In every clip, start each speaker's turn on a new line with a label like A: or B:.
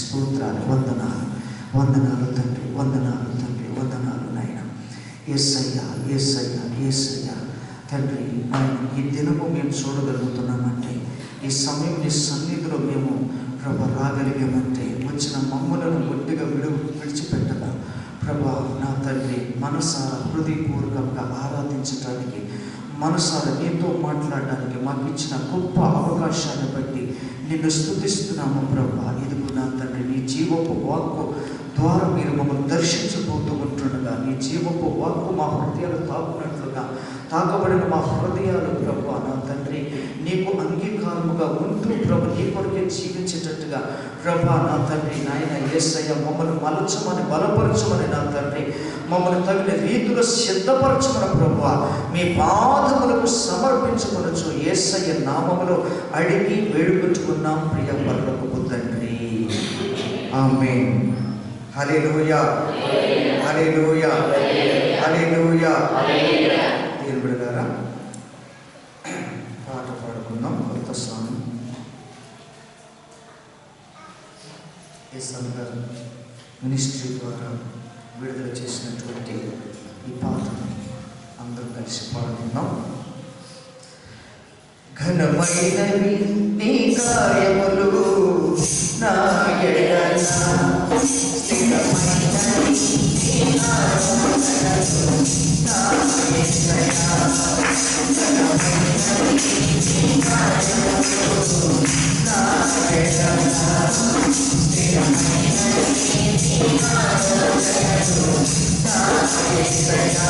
A: స్తోత్రాలు, వందనాలు, వందనాలు తండ్రి, వందనాలు తండ్రి, వందనాలు నాయన. యేసయ్యా, యేసయ్యా, యేసయ్యా తండ్రి, ఈ దినము మేము చూడగలుగుతున్నామంటే, ఈ సమయం నీ సన్నిధిలో మేము ప్రభా రాగలిగామంటే, వచ్చిన మమ్మలను ఒట్టిగా విడిచిపెట్టగా ప్రభా నా తండ్రి మనసారా హృదయపూర్వకంగా ఆరాధించడానికి, మనసారా నీతో మాట్లాడడానికి మాకు ఇచ్చిన గొప్ప అవకాశాన్ని బట్టి నిన్ను స్తుతిస్తున్నాము ప్రభా. ఇదిగో నా తండ్రి, నీ జీవపు వాక్కు ద్వారా మీరు మమ్మల్ని దర్శించబోతూ ఉంటుండగా, నీ జీవపు వాక్కు మా హృదయాలు తాకున్నట్లుగా, తాకబడిన మా హృదయాలు ప్రభా నా తండ్రి నీకు అంగీకారముగా ఉంటూ ప్రభు నీ కొరకే జీవించేటట్టుగా ప్రభా నా తండ్రి నాయన యేసయ్య మమ్మల్ని మలచమని, బలపరచమని నా తండ్రి, మమ్మల్ని తగిన రీతిలో సిద్ధపరచమని ప్రభా మీ పాదములకు సమర్పించుకొనొచ్చు యేసయ్య నామములో అడిగి వేడుకుంటున్నాం ప్రియ పరలోకపు తండ్రి. ఆమేన్. హల్లెలూయా, హల్లెలూయా, హల్లెలూయా. దేవుని బిడ్డలారా, పాట పాడుకుందాం. కొత్త సాంగ్ యేసయ్య గారు మినిస్ట్రీ ద్వారా విడుదల చేసినటువంటి ఈ పాటను అందరూ కలిసి పాడుకుందాం. ఘనమైనవి నీ కార్యములు నా ఎడల, స్థిరమైనవి నీ ఆలోచనలు నా యేసయ్యా, ఘనమైనవి నీ కార్యములు నా ఎడల, స్థిరమైనవి నీ ఆలోచనలు నా యేసయ్యా.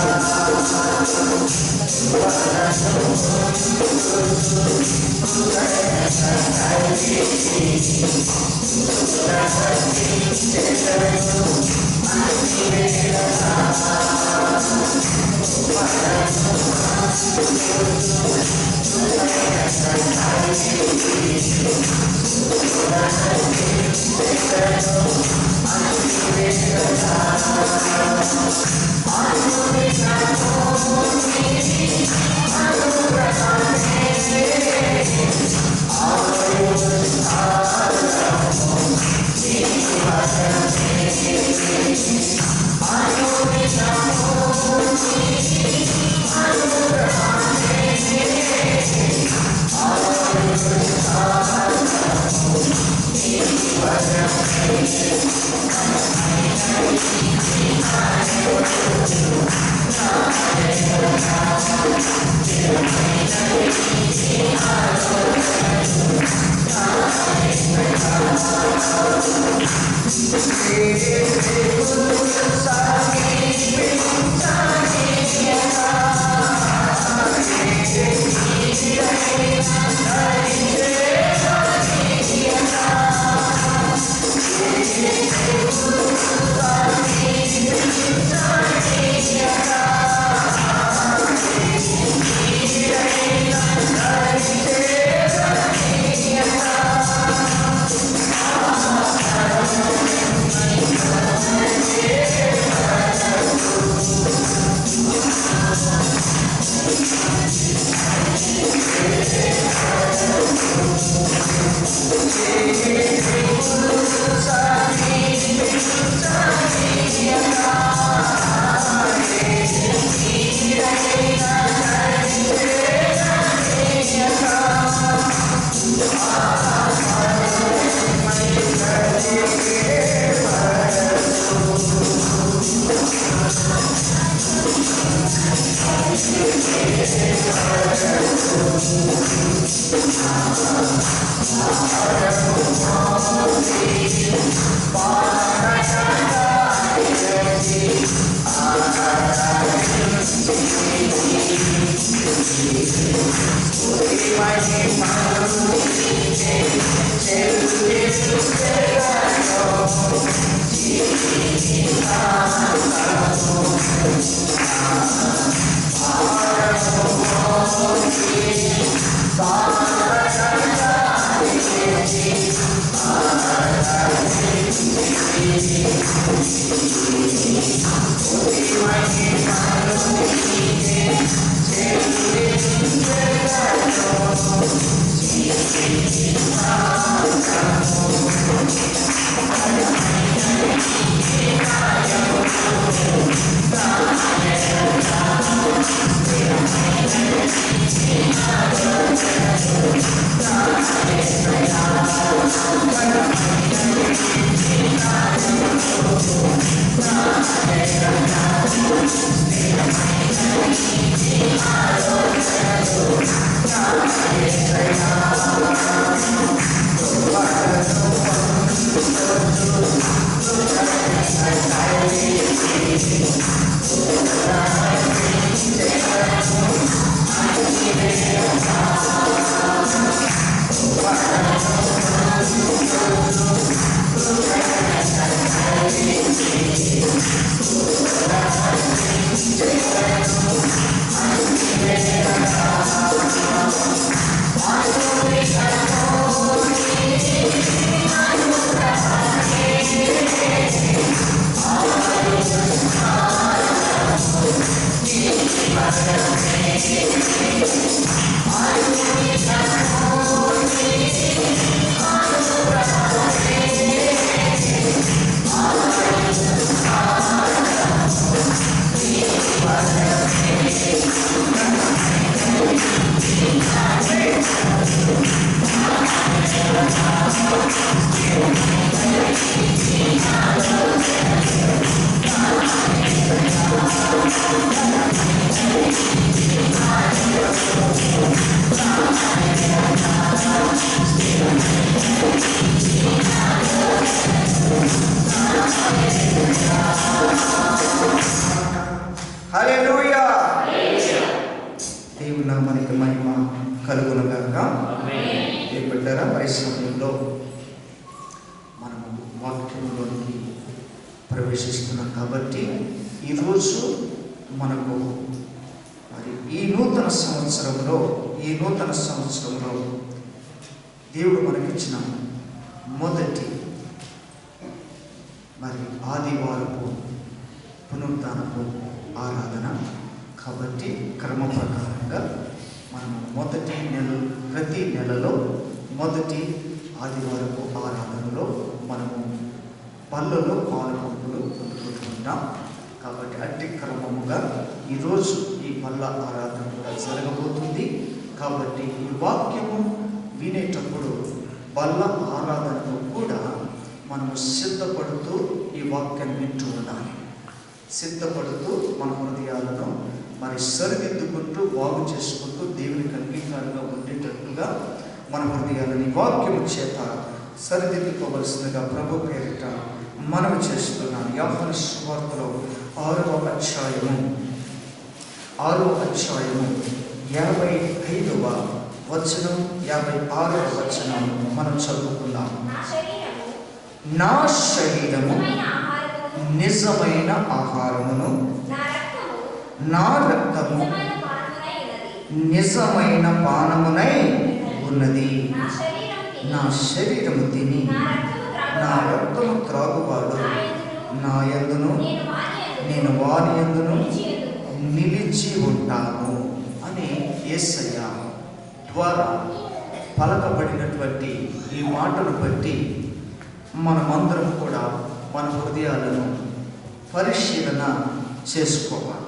A: ప్రవేశిస్తున్నాం. కాబట్టి ఈరోజు మనకు మరి ఈ నూతన సంవత్సరంలో దేవుడు మనకిచ్చిన మొదటి మరి ఆదివారపు పునరుద్ధానపు ఆరాధన. కాబట్టి క్రమ ప్రకారంగా మనము ప్రతి నెలలో మొదటి ఆదివారపు ఆరాధనలో మనము పళ్ళలో పాల్గొంపులు పొందుకుంటున్నాం. కాబట్టి అట్టి క్రమముగా ఈరోజు ఈ పళ్ళ ఆరాధన కూడా జరగబోతుంది. కాబట్టి ఈ వాక్యము వినేటప్పుడు బల్ల ఆరాధనలో కూడా మనము సిద్ధపడుతూ ఈ వాక్యాన్ని వింటూ ఉండాలి. సిద్ధపడుతూ మన హృదయాలను మరి సరిదిద్దుకుంటూ బాగు చేసుకుంటూ దేవునికి అంగీకారంగా ఉండేటట్టుగా మన హృదయాలని వాక్యము చేత సరిదిద్దుకోవలసిందిగా ప్రభు పేరిట మనవి చేస్తున్నాను. యోహాను సువార్తలో 6వ అధ్యాయము 55వ వచనం 56వ వచనం మనం చదువుకుందాం. నా శరీరము నిజమైన ఆహారమును, నా రక్తము నిజమైన పానమునై ఉన్నది. నా శరీరము తిని నా రక్తము త్రాగువాడు నా యందును నేను వారి యందును నిలిచి ఉంటాను అని యేసయ్య ద్వారా పలకబడినటువంటి ఈ మాటను బట్టి మనమందరం కూడా మన హృదయాలను పరిశీలన చేసుకోవాలి.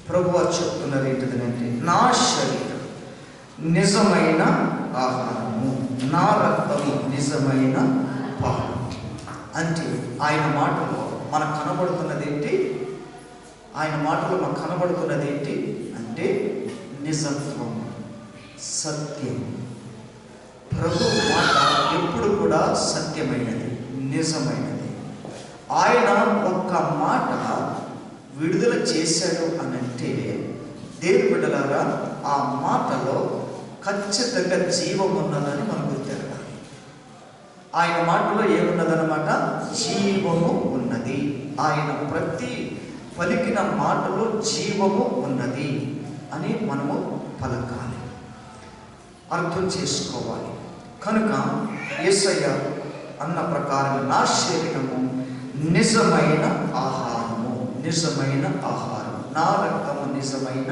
A: ప్రభువు చెప్తున్నారు ఏంటిదంటే, నా శరీరం నిజమైన ఆహారము, నా రక్తము నిజమైన పానము. అంటే ఆయన మాటలో మనకు కనబడుతున్నది ఏంటి అంటే నిజత్వం, సత్యం. ప్రభు మాట ఎప్పుడు కూడా సత్యమైనది, నిజమైనది. ఆయన ఒక్క మాట విడుదల చేశాడు అనంటే దేవుని బిడ్డలారా ఆ మాటలో ఖచ్చితంగా జీవం ఉన్నదని మనం గుర్తెరగాలి. ఆయన మాటలో ఏమున్నదన్నమాట? జీవము ఉన్నది. ఆయన ప్రతి పలికిన మాటలో జీవము ఉన్నది అని మనము పలకాలి, అర్థం చేసుకోవాలి. కనుక యేసయ్య అన్న ప్రకారం నా శరీరము నిజమైన ఆహారము, నా రక్తము నిజమైన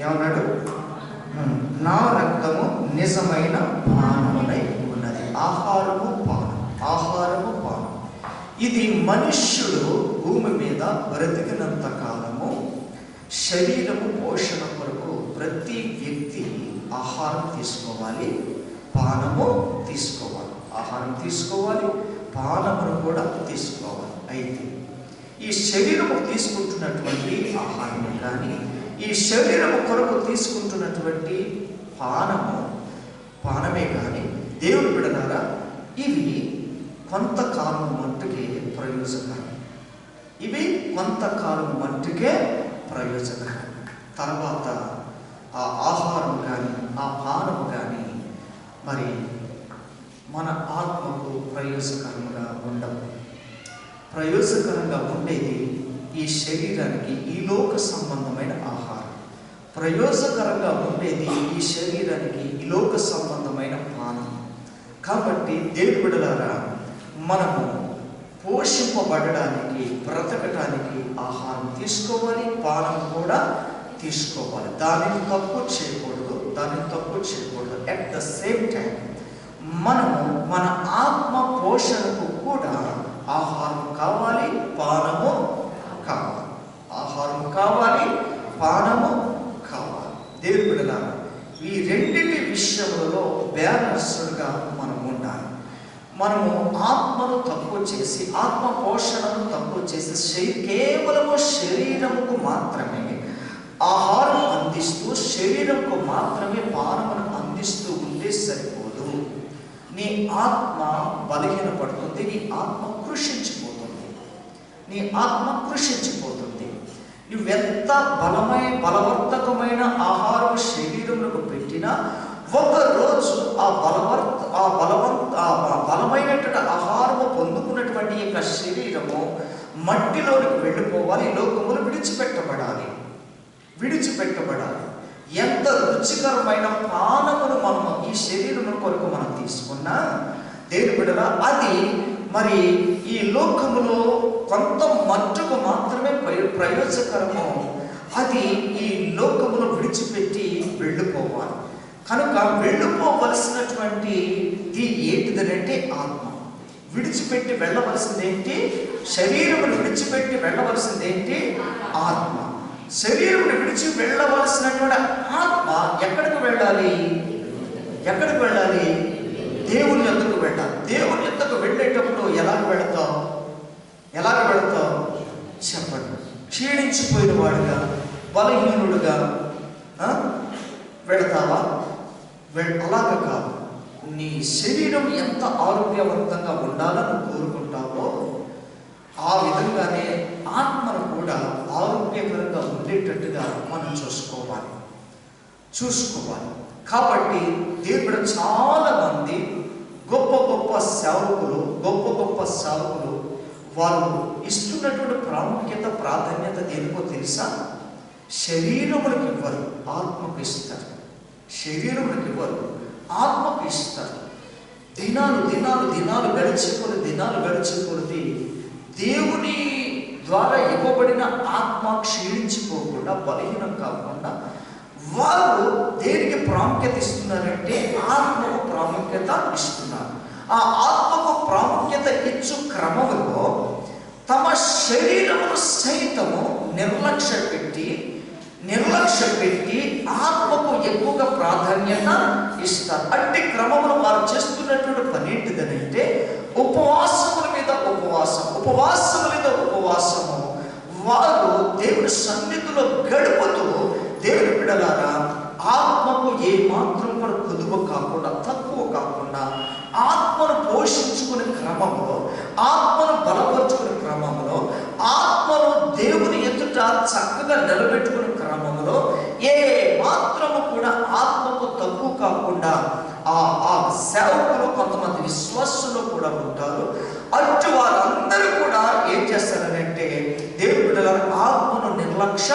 A: ఏమన్నాడు? నా రక్తము నిజమైన పానమునై ఉన్నది. ఆహారము పానం. ఇది మనుష్యుడు భూమి మీద బ్రతికినంత కాలము శరీరము పోషణ కొరకు ప్రతి వ్యక్తి ఆహారం తీసుకోవాలి, పానము తీసుకోవాలి. ఆహారం తీసుకోవాలి, పానమును కూడా తీసుకోవాలి. అయితే ఈ శరీరము తీసుకుంటున్నటువంటి ఆహారమే కానీ, ఈ శరీరము కొరకు తీసుకుంటున్నటువంటి పానమే కానీ దేవుని బిడ్డలారా ఇవి కొంతకాలం మట్టుకే ప్రయోజనకరం. తర్వాత ఆ ఆహారం కానీ ఆ పానము కానీ మరి మన ఆత్మకు ప్రయోజకరంగా ఉండవు. ప్రయోజకరంగా ఉండేది ఈ శరీరానికి ఈ లోక సంబంధమైన ఆహారం, ప్రయోజకరంగా ఉండేది ఈ శరీరానికి ఈ లోక సంబంధమైన పానం. కాబట్టి దేవుని బిడ్డలారా మనము పోషింపబడడానికి, బ్రతకడానికి ఆహారం తీసుకోవాలి, పానం కూడా తీసుకోవాలి. దానిని తప్పు చేయకూడదు. అట్ ద సేమ్ టైం మనము మన ఆత్మ పోషణకు కూడా ఆహారం కావాలి, పానము కావాలి. దేవుని బిడ్డలారా ఈ రెండింటి విషయంలో బ్యాలెన్స్డ్గా మనం ఉండాలి. మనము ఆత్మను తక్కువ చేసి, ఆత్మ పోషణను తక్కువ చేసి కేవలము శరీరముకు మాత్రమే ఆహారం అందిస్తూ, శరీరంకు మాత్రమే పానమును అందిస్తూ ఉంటే సరిపోదు. నీ ఆత్మ బలహీనపడుతుంది, నీ ఆత్మ కృషించిపోతుంది. నువ్వెంత బలవర్ధకమైన ఆహారం శరీరంలోకి పెట్టినా ఒకరోజు ఆ బలమైనటువంటి ఆహారము పొందుకున్నటువంటి యొక్క శరీరము మట్టిలోనికి వెళ్ళిపోవాలి, లోకములు విడిచిపెట్టబడాలి. ఎంత రుచికరమైన పానమును మనము ఈ శరీరం కొరకు మనం తీసుకున్నా దేని బిడ్డలా అది మరి ఈ లోకములో కొంత మట్టుకు మాత్రమే ప్రయోజకరము. అది ఈ లోకమును విడిచిపెట్టి వెళ్ళిపోవాలి. కనుక వెళ్ళిపోవలసినటువంటి ఏంటిదనంటే ఆత్మ. విడిచిపెట్టి వెళ్ళవలసింది ఏంటి? శరీరమును విడిచిపెట్టి వెళ్ళవలసింది ఏంటి? ఆత్మ. శరీరమును విడిచి వెళ్ళవలసినటువంటి ఆత్మ ఎక్కడికి వెళ్ళాలి? దేవుని యొద్దకు వెళ్ళాలి. దేవుని యొద్దకు వెళ్ళేటప్పుడు ఎలాగ వెళతావు చెప్పండి. క్షీణించిపోయిన వాడుగా, బలహీనుడుగా వెళతావా? అలాగ కాదు. నీ శరీరం ఎంత ఆరోగ్యవంతంగా ఉండాలని కోరుకుంటావో ఆ విధంగానే ఆత్మను కూడా ఆరోగ్యకరంగా ఉండేటట్టుగా మనం చూసుకోవాలి. కాబట్టి దేవుడు చాలా మంది గొప్ప గొప్ప సేవకులు వారు ఇస్తున్నటువంటి ప్రాధాన్యత దేనికో తెలుసా? శరీరములకు ఇవ్వరు, ఆత్మకు ఇస్తారు. ఆత్మకు ఇస్తారు. దినాలు గడిచిపోతే దేవుని ద్వారా ఇవ్వబడిన ఆత్మ క్షీణించిపోకుండా, బలహీనం కాకుండా వారు దేనికి ప్రాముఖ్యత ఇస్తున్నారంటే ఆత్మకు ప్రాముఖ్యత ఇస్తున్నారు. ఆ ఆత్మకు ప్రాముఖ్యత ఇచ్చు క్రమంలో తమ శరీరమును సైతము నిర్లక్ష్య పెట్టి ఆత్మకు ఎక్కువగా ప్రాధాన్యత ఇస్తారు. అట్టి క్రమమును వారు చేస్తున్నటువంటి పని ఏంటిదనంటే ఉపవాసముల మీద ఉపవాసము వారు దేవుని సన్నిధిలో గడుపుతూ దేవుని బిడ్డలారా ఆత్మకు ఏ మాత్రం కూడా కొదువ కాకుండా, తక్కువ కాకుండా ఆత్మను పోషించుకునే క్రమంలో, ఆత్మను బలపరుచుకునే క్రమంలో, ఆత్మను దేవుని ఎదుట చక్కగా నిలబెట్టుకునే క్రమంలో ఏ మాత్రము కూడా ఆత్మకు తక్కువ కాకుండా ఆ సేవకులు కొంతమంది విశ్వాసులు కూడా ఉంటారు. అటు వారందరూ కూడా ఏం చేస్తారనంటే దేవుని బిడ్డల ఆత్మను నిర్లక్ష్య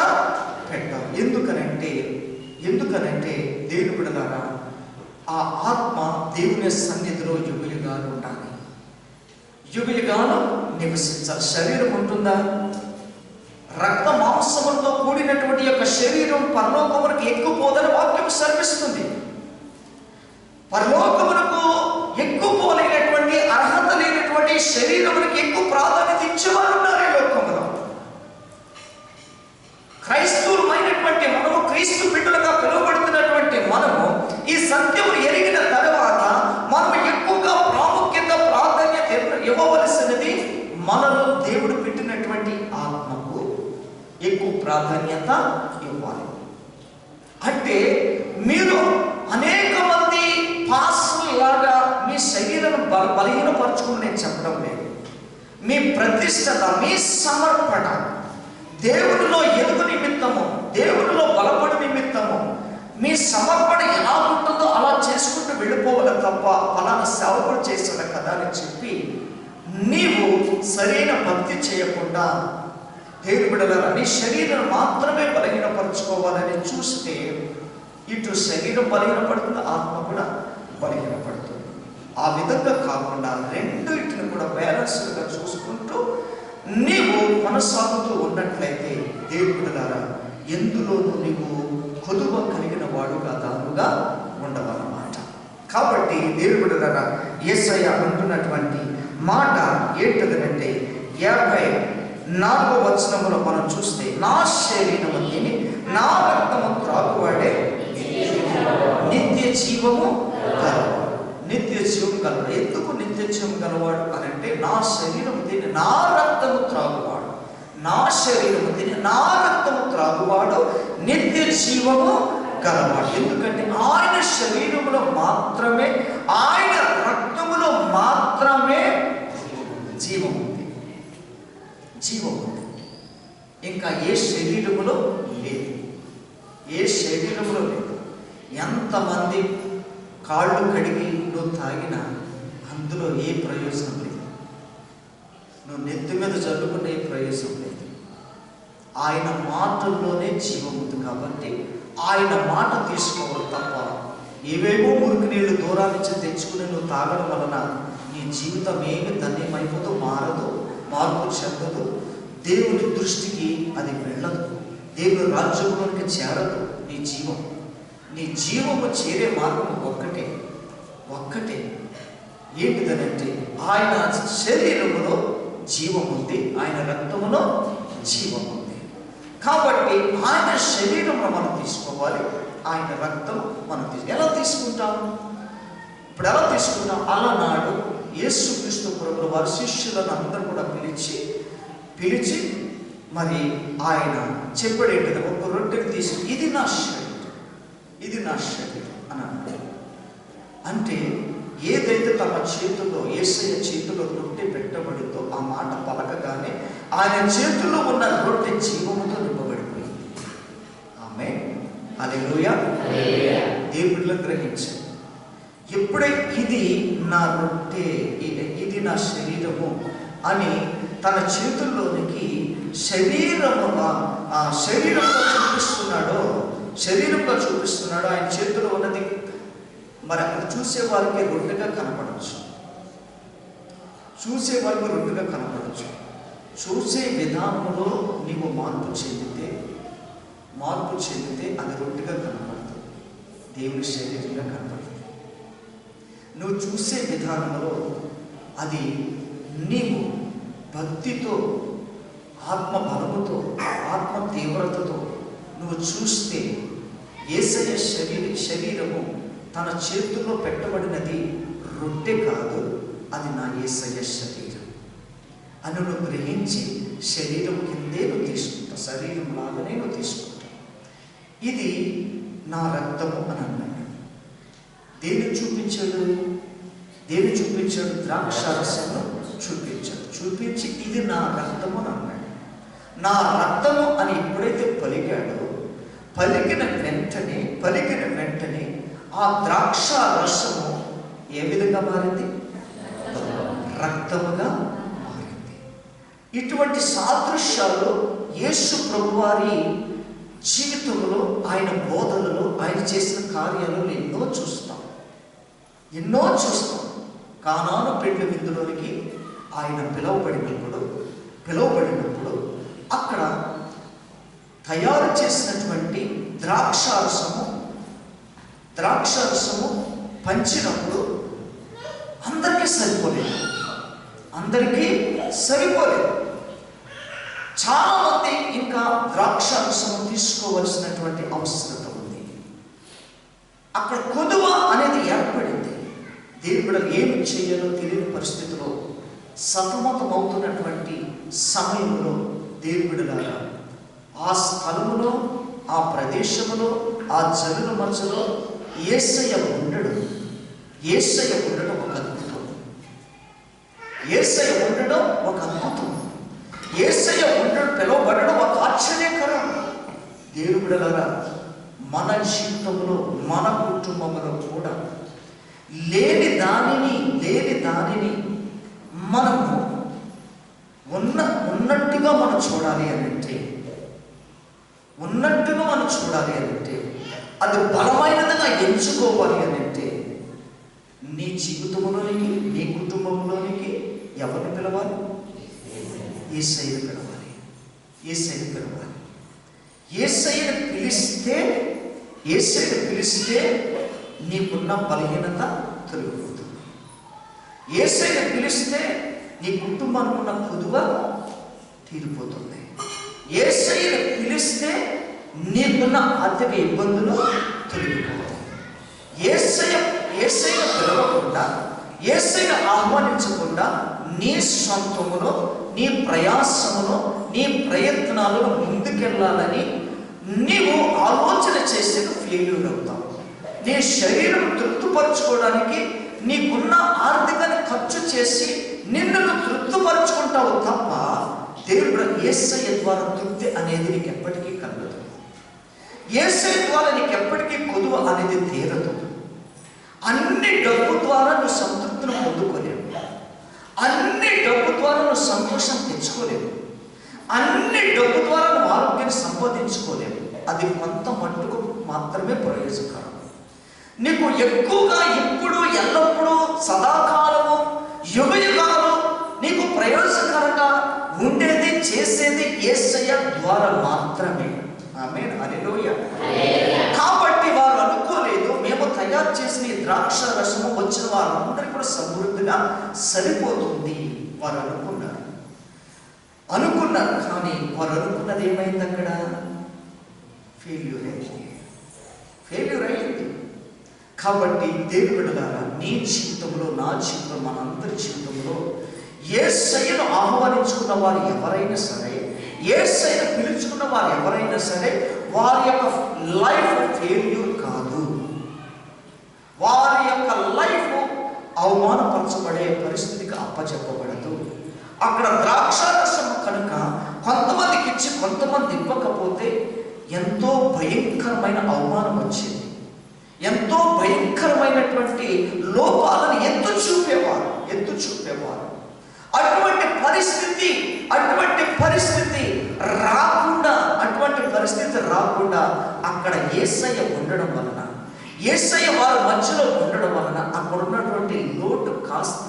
A: పెట్టారు. ఎందుకనంటే దేవుని బిడ్డలారా ఆ ఆత్మ దేవుని సన్నిధిలో యుగయుగాలు ఉండాలి, యుగయుగాలు నివసించాలి. శరీరం ఉంటుందా? రక్త మాంసములతో కూడినటువంటి యొక్క శరీరం పరలోకమునకు ఎక్కుపోదని వాక్యం శ్రమిస్తుంది. పరలోకమునకు ఎక్కువ పోలేనటువంటి, అర్హత లేనటువంటి శరీరమునికి ఎక్కువ ప్రాధాన్యత ఇచ్చేవారు ఉన్నారు ఈ లోకంలో. క్రైస్తవులమైనటువంటి మనము, క్రీస్తు బిడ్డలుగా పిలువబడుతున్నటువంటి మనము ఈ సత్యము ఎరిగిన తర్వాత మనము ఎక్కువగా ప్రాధాన్యత ఇవ్వవలసినది మనలో దేవుడు పెట్టినటువంటి ఆత్మకు ఎక్కువ ప్రాధాన్యత ఇవ్వాలి. అంటే మీరు అనేక మంది పాస్టర్లాగా మీ శరీరం బలహీనపరచుకుని నేను చెప్పడం లేదు. మీ ప్రతిష్టత, మీ సమర్పణ దేవునిలో ఎదుగు నిమిత్తము, దేవునిలో బలపడి నిమిత్తము మీ సమర్పణ ఎలా ఉంటుందో అలా చేసుకుంటూ వెళ్ళిపోవాలి తప్ప ఫలానా సేవకుడు చేశాడు కదా అని చెప్పి నీవు సరైన భక్తి చేయకుండా దేవుని బిడ్డలారా నీ శరీరం మాత్రమే బలహీనపరచుకోవాలని చూస్తే ఇటు శరీరం బలహీనపడుతుంది, ఆత్మ కూడా బలహీనపడుతుంది. ఆ విధంగా కాకుండా రెండింటిని కూడా బ్యాలెన్స్గా చూసుకుంటూ నీవు కొనసాగుతూ ఉన్నట్లయితే దేవుని బిడ్డలారా ఎందులోనూ నీవు కొదువ కలిగిన వాడుగా దానుగా ఉండవన్నమాట. కాబట్టి దేవుని బిడ్డలారా యేసయ్య అంటున్నటువంటి మాట ఏంటంటే 54వ వచనములో మనం చూస్తే నా శరీరము తిని నా రక్తము త్రాగువాడే నిత్య జీవము గలవాడు. ఎందుకు నిత్య జీవం గలవాడు అని అంటే నా శరీరము తిని నా రక్తము త్రాగువాడు, నా శరీరము తిని నా రక్తము త్రాగువాడు నిత్య జీవము గలవాడు. ఎందుకంటే ఆయన శరీరములో మాత్రమే, ఆయన రక్తములో మాత్రమే జీవం ఉంది. ఇంకా ఏ శరీరములో లేదు. ఎంతమంది కాళ్ళు కడిగి నువ్వు తాగినా అందులో ఏ ప్రయోజనం లేదు. నువ్వు నెత్తి మీద జల్లుకున్న ఏ ప్రయోజనం లేదు. ఆయన మాటల్లోనే జీవం ఉంది కాబట్టి ఆయన మాట తీసుకోవాలి తప్ప ఏవేవో మురికి నీళ్లు దూరం నుంచి తెచ్చుకుని నువ్వు తాగడం వలన నీ జీవితం ఏమి ధన్యమైపోతూ మారదు, మార్పు చెందదు, దేవుని దృష్టికి అది వెళ్ళదు, దేవుని రాజ్యంలోనికి చేరదు. నీ జీవము చేరే మార్గం ఒక్కటే ఏంటిదనంటే ఆయన శరీరములో జీవం ఉంది, ఆయన రక్తములో జీవం ఉంది. కాబట్టి ఆయన శరీరంలో మనం తీసుకోవాలి, ఆయన రక్తం మనం ఎలా తీసుకుంటాం? ఇప్పుడు ఎలా తీసుకుంటాం? అలనాడు యేసుక్రీస్తు ప్రభువు వారి శిష్యులను అందరూ కూడా పిలిచి మరి ఆయన చెప్పాడు ఏంటంటే, ఒక రొట్టెని తీసి ఇది నా శరీరం అని అన్నాడు. అంటే ఏదైతే తమ చేతుల్లో యేసయ్య చేతుల్లో రొట్టె పెట్టబడిందో ఆ మాట పలకగానే ఆయన చేతుల్లో ఉన్న రొట్టె జీవముతో నింపబడిపోయింది. ఆమేన్, హల్లెలూయా. దేవుడిలో గ్రహించారు. ఎప్పుడే ఇది నా రొట్టె, ఇది నా శరీరము అని తన చేతుల్లోనికి శరీరంగా చూపిస్తున్నాడో ఆయన చేతిలో ఉన్నది మరి అక్కడ చూసే వారికి రొట్టెగా కనపడవచ్చు. చూసే విధానంలో నీవు మార్పు చెందితే అది రొట్టెగా కనపడుతుంది, దేవుని శరీరంగా కనపడుతుంది. నువ్వు చూసే విధానంలో అది నీవు భక్తితో, ఆత్మ బలముతో, ఆత్మ తీవ్రతతో నువ్వు చూస్తే యేసయ్య శరీరము తన చేతుల్లో పెట్టబడినది రొట్టె కాదు, అది నా యేసయ్య శరీరం అని నువ్వు గ్రహించి శరీరం కిందే నువ్వు తీసుకుంటావు, శరీరం లాగానే నువ్వు తీసుకుంటావు. ఇది నా రక్తము అని అన్నాడు. దేన్ని చూపించాడు? ద్రాక్షారసము చూపించి ఇది నా రక్తము అని అన్నాడు. నా రక్తము అని ఎప్పుడైతే పలికాడో పలికిన వెంటనే ఆ ద్రాక్ష రసము ఏ విధంగా మారింది? రక్తముగా మారింది. ఇటువంటి సాదృశ్యాలు యేసు ప్రభువారి జీవితంలో, ఆయన బోధనలో, ఆయన చేసిన కార్యాలను ఎన్నో చూస్తాం. కానాను పెండ్లి విందులోనికి ఆయన పిలువబడినప్పుడు అక్కడ తయారు చేసినటువంటి ద్రాక్షారసము పంచినప్పుడు అందరికీ సరిపోలేదు. చాలా మంది ఇంకా ద్రాక్షారసము తీసుకోవలసినటువంటి అవసరత ఉంది. అక్కడ కొదువ అనేది ఏర్పడింది. దేవుడు ఏమి చేయాలో తెలియని పరిస్థితిలో సతమతమవుతున్నటువంటి సమయంలో దేవుడిలాగా ఆ స్థలములో, ఆ ప్రదేశములో, ఆ జనుల మధ్యలో యేసయ్య ఉండడం ఒక అద్భుతం. యేసయ్య ఉండడం పిలువబడడం ఒక ఆశ్చర్యకరం. దేవుడిలాగా మన జీవితంలో, మన కుటుంబంలో కూడా లేని దానిని మనము ఉన్నట్టుగా మనం చూడాలి అంటే అది బలమైనదిగా ఎంచుకోవాలి అంటే నీ జీవితంలోనికి, నీ కుటుంబంలోనికి ఎవరిని పిలవాలి? యేసయ్యను పిలవాలి. యేసయ్యను పిలిస్తే నీకున్న బలహీనత తొలగిపోతుంది. యేసయ్యను పిలిస్తే నీ కుటుంబానికి ఉన్న కొదువ తీరిపోతుంది. యేసయ్యను పిలిస్తే నీకున్న ఆర్థిక ఇబ్బందులు తొలగిపోతాయి. యేసయ్యను పిలవకుండా, యేసయ్యను ఆహ్వానించకుండా నీ సొంతములో, నీ ప్రయాసములో, నీ ప్రయత్నాలను ముందుకెళ్ళాలని నీవు ఆలోచన చేస్తే ఫెయిల్యూర్ అవుతావు. నీ శరీరం తృప్తిపరచుకోవడానికి నీకున్న ఆర్థికాన్ని ఖర్చు చేసి నిన్ను తృప్తిపరచుకుంటావు తప్ప దేవుడు యేసయ్య ద్వారా తృప్తి అనేది నీకు ఎప్పటికీ కలగదు. యేసయ్య ద్వారా నీకు ఎప్పటికీ కొదువ అనేది తీరదు. అన్ని డబ్బు ద్వారా నువ్వు సంతృప్తిని పొందుకోలేవు. అన్ని డబ్బు ద్వారా నువ్వు సంతోషం తెచ్చుకోలేవు. అన్ని డబ్బు ద్వారా నువ్వు ఆరోగ్యాన్ని సంపాదించుకోలేవు. అది కొంత మట్టుకు మాత్రమే ప్రయోజనకరం. నీకు ఎక్కువగా ఇప్పుడు ఎల్లప్పుడూ సదాకాలము యుగయుగాలు నీకు ప్రయోజనకరంగా ఉండేది చేసేది యేసయ్య ద్వారా మాత్రమే. ఆమేన్, హల్లెలూయా. కాబట్టి వారు అనుకోలేదు, మేము తయారు చేసిన ఈ ద్రాక్ష రసము వచ్చిన వారందరికీ కూడా సమృద్ధిగా సరిపోతుంది. వారు అనుకున్నారు కానీ వారు అనుకున్నది ఏమైంది? అక్కడ ఫెయిల్యూర్ అయింది. కాబట్టి దేవుడిలారా, నీ జీవితంలో, నా జీవితంలో, మనందరి జీవితంలో యేసయ్యను ఆహ్వానించుకున్న వారు ఎవరైనా సరే, యేసయ్యను పిలుచుకున్న వారు ఎవరైనా సరే, వారి యొక్క లైఫ్ ఫెయిల్యూర్ కాదు. వారి యొక్క లైఫ్ అవమానపరచబడే పరిస్థితికి అప్పచెప్పబడదు. అక్కడ ద్రాక్షారసం కనుక కొంతమందికి ఇచ్చి కొంతమంది ఇవ్వకపోతే ఎంతో భయంకరమైన అవమానం వచ్చింది. ఎంతో భయంకరమైనటువంటి లోపాలను ఎత్తు చూపేవారు. అటువంటి పరిస్థితి రాకుండా అక్కడ యేసయ్య ఉండడం వలన, యేసయ్య వారి మధ్యలో ఉండడం వలన అక్కడ ఉన్నటువంటి లోటు కాస్త,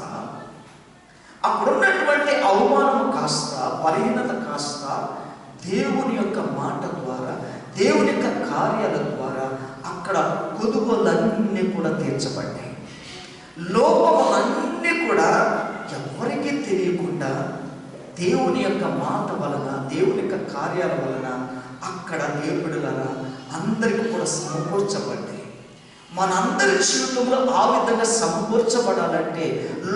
A: అక్కడ ఉన్నటువంటి అవమానం కాస్త, బలహీనత కాస్త దేవుని యొక్క మాట ద్వారా, దేవుని యొక్క కార్యాల ద్వారా అక్కడ కొదువులన్నీ కూడా తీర్చబడ్డాయి. లోపములన్నీ కూడా ఎవరికీ తెలియకుండా దేవుని యొక్క మాట వలన, దేవుని యొక్క కార్యాల వలన అక్కడ దేవుడులరా అందరికీ కూడా సమకూర్చబడ్డాయి. మనందరి జీవితంలో ఆ విధంగా సమకూర్చబడాలంటే,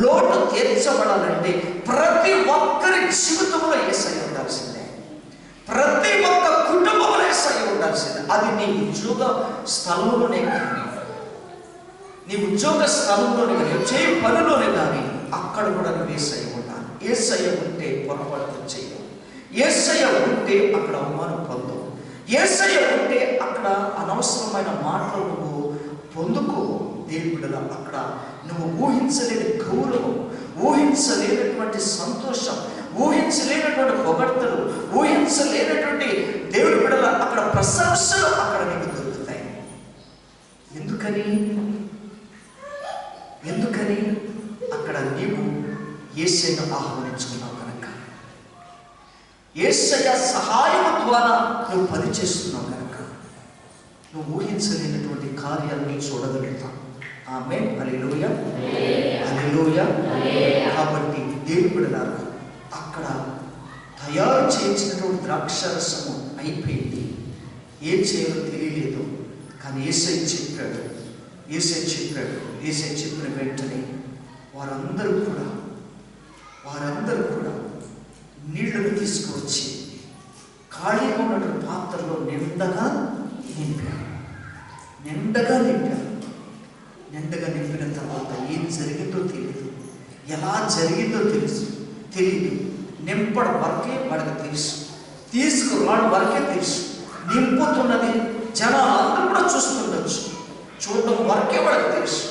A: లోటు తీర్చబడాలంటే ప్రతి ఒక్కరి జీవితంలో యేసయ్య ఉండాల్సిందే. ప్రతి ఒక్క కుటుంబంలో యేసయ్య ఉండాల్సిందే. అది నీ ఉద్యోగ స్థలంలోనే కానీ, నీ ఉద్యోగ స్థలంలోనే కానీ, చేయి పనిలోనే కానీ అక్కడ కూడా నువ్వు యేసయ్య ఉండాలి. యేసయ్య ఉంటే పొరపాటు చేయవు. యేసయ్య ఉంటే అక్కడ అవమానం పొందవు. యేసయ్య ఉంటే అక్కడ అనవసరమైన మాటలు నువ్వు పొందుకో. దేవుడిలా అక్కడ నువ్వు ఊహించలేని గౌరవం, ఊహించలేనటువంటి సంతోషం, ఊహించలేనటువంటి పొగడ్తలు, ఊహించలేనటువంటి దేవుడి బిడ్డల అక్కడ ప్రశంసలు అక్కడ నీకు దొరుకుతాయి. ఎందుకని అక్కడ నీవు యేసయ్యను ఆహ్వానించుకున్నావు కనుక, యేసయ్య సహాయం ద్వారా నువ్వు పని చేస్తున్నావు కనుక నువ్వు ఊహించలేనటువంటి కార్యాలను చూడగలుగుతావు. ఆమేన్, హల్లెలూయా, హల్లెలూయా. కాబట్టి దేవుడిలారా అక్కడ తయారు చేయించినటువంటి ద్రాక్షరసము అయిపోయింది. ఏం చేయాలో తెలియలేదు. కానీ యేసయ్య చెప్పాడు. యేసయ్య చెప్పిన వెంటనే వారందరూ కూడా నీళ్లను తీసుకువచ్చి ఖాళీగా ఉన్నటువంటి పాత్రలో నిండగా నింపిన తర్వాత ఏం జరిగిందో తెలియదు, ఎలా జరిగిందో తెలియదు. నింపడం వరకే వాళ్ళకి తెలుసు, తీసుకురావడం వరకే తెలుసు. నింపుతున్నది జనాలందరూ కూడా చూస్తుండొచ్చు, చూడడం వరకే వాళ్ళకి తెలుసు.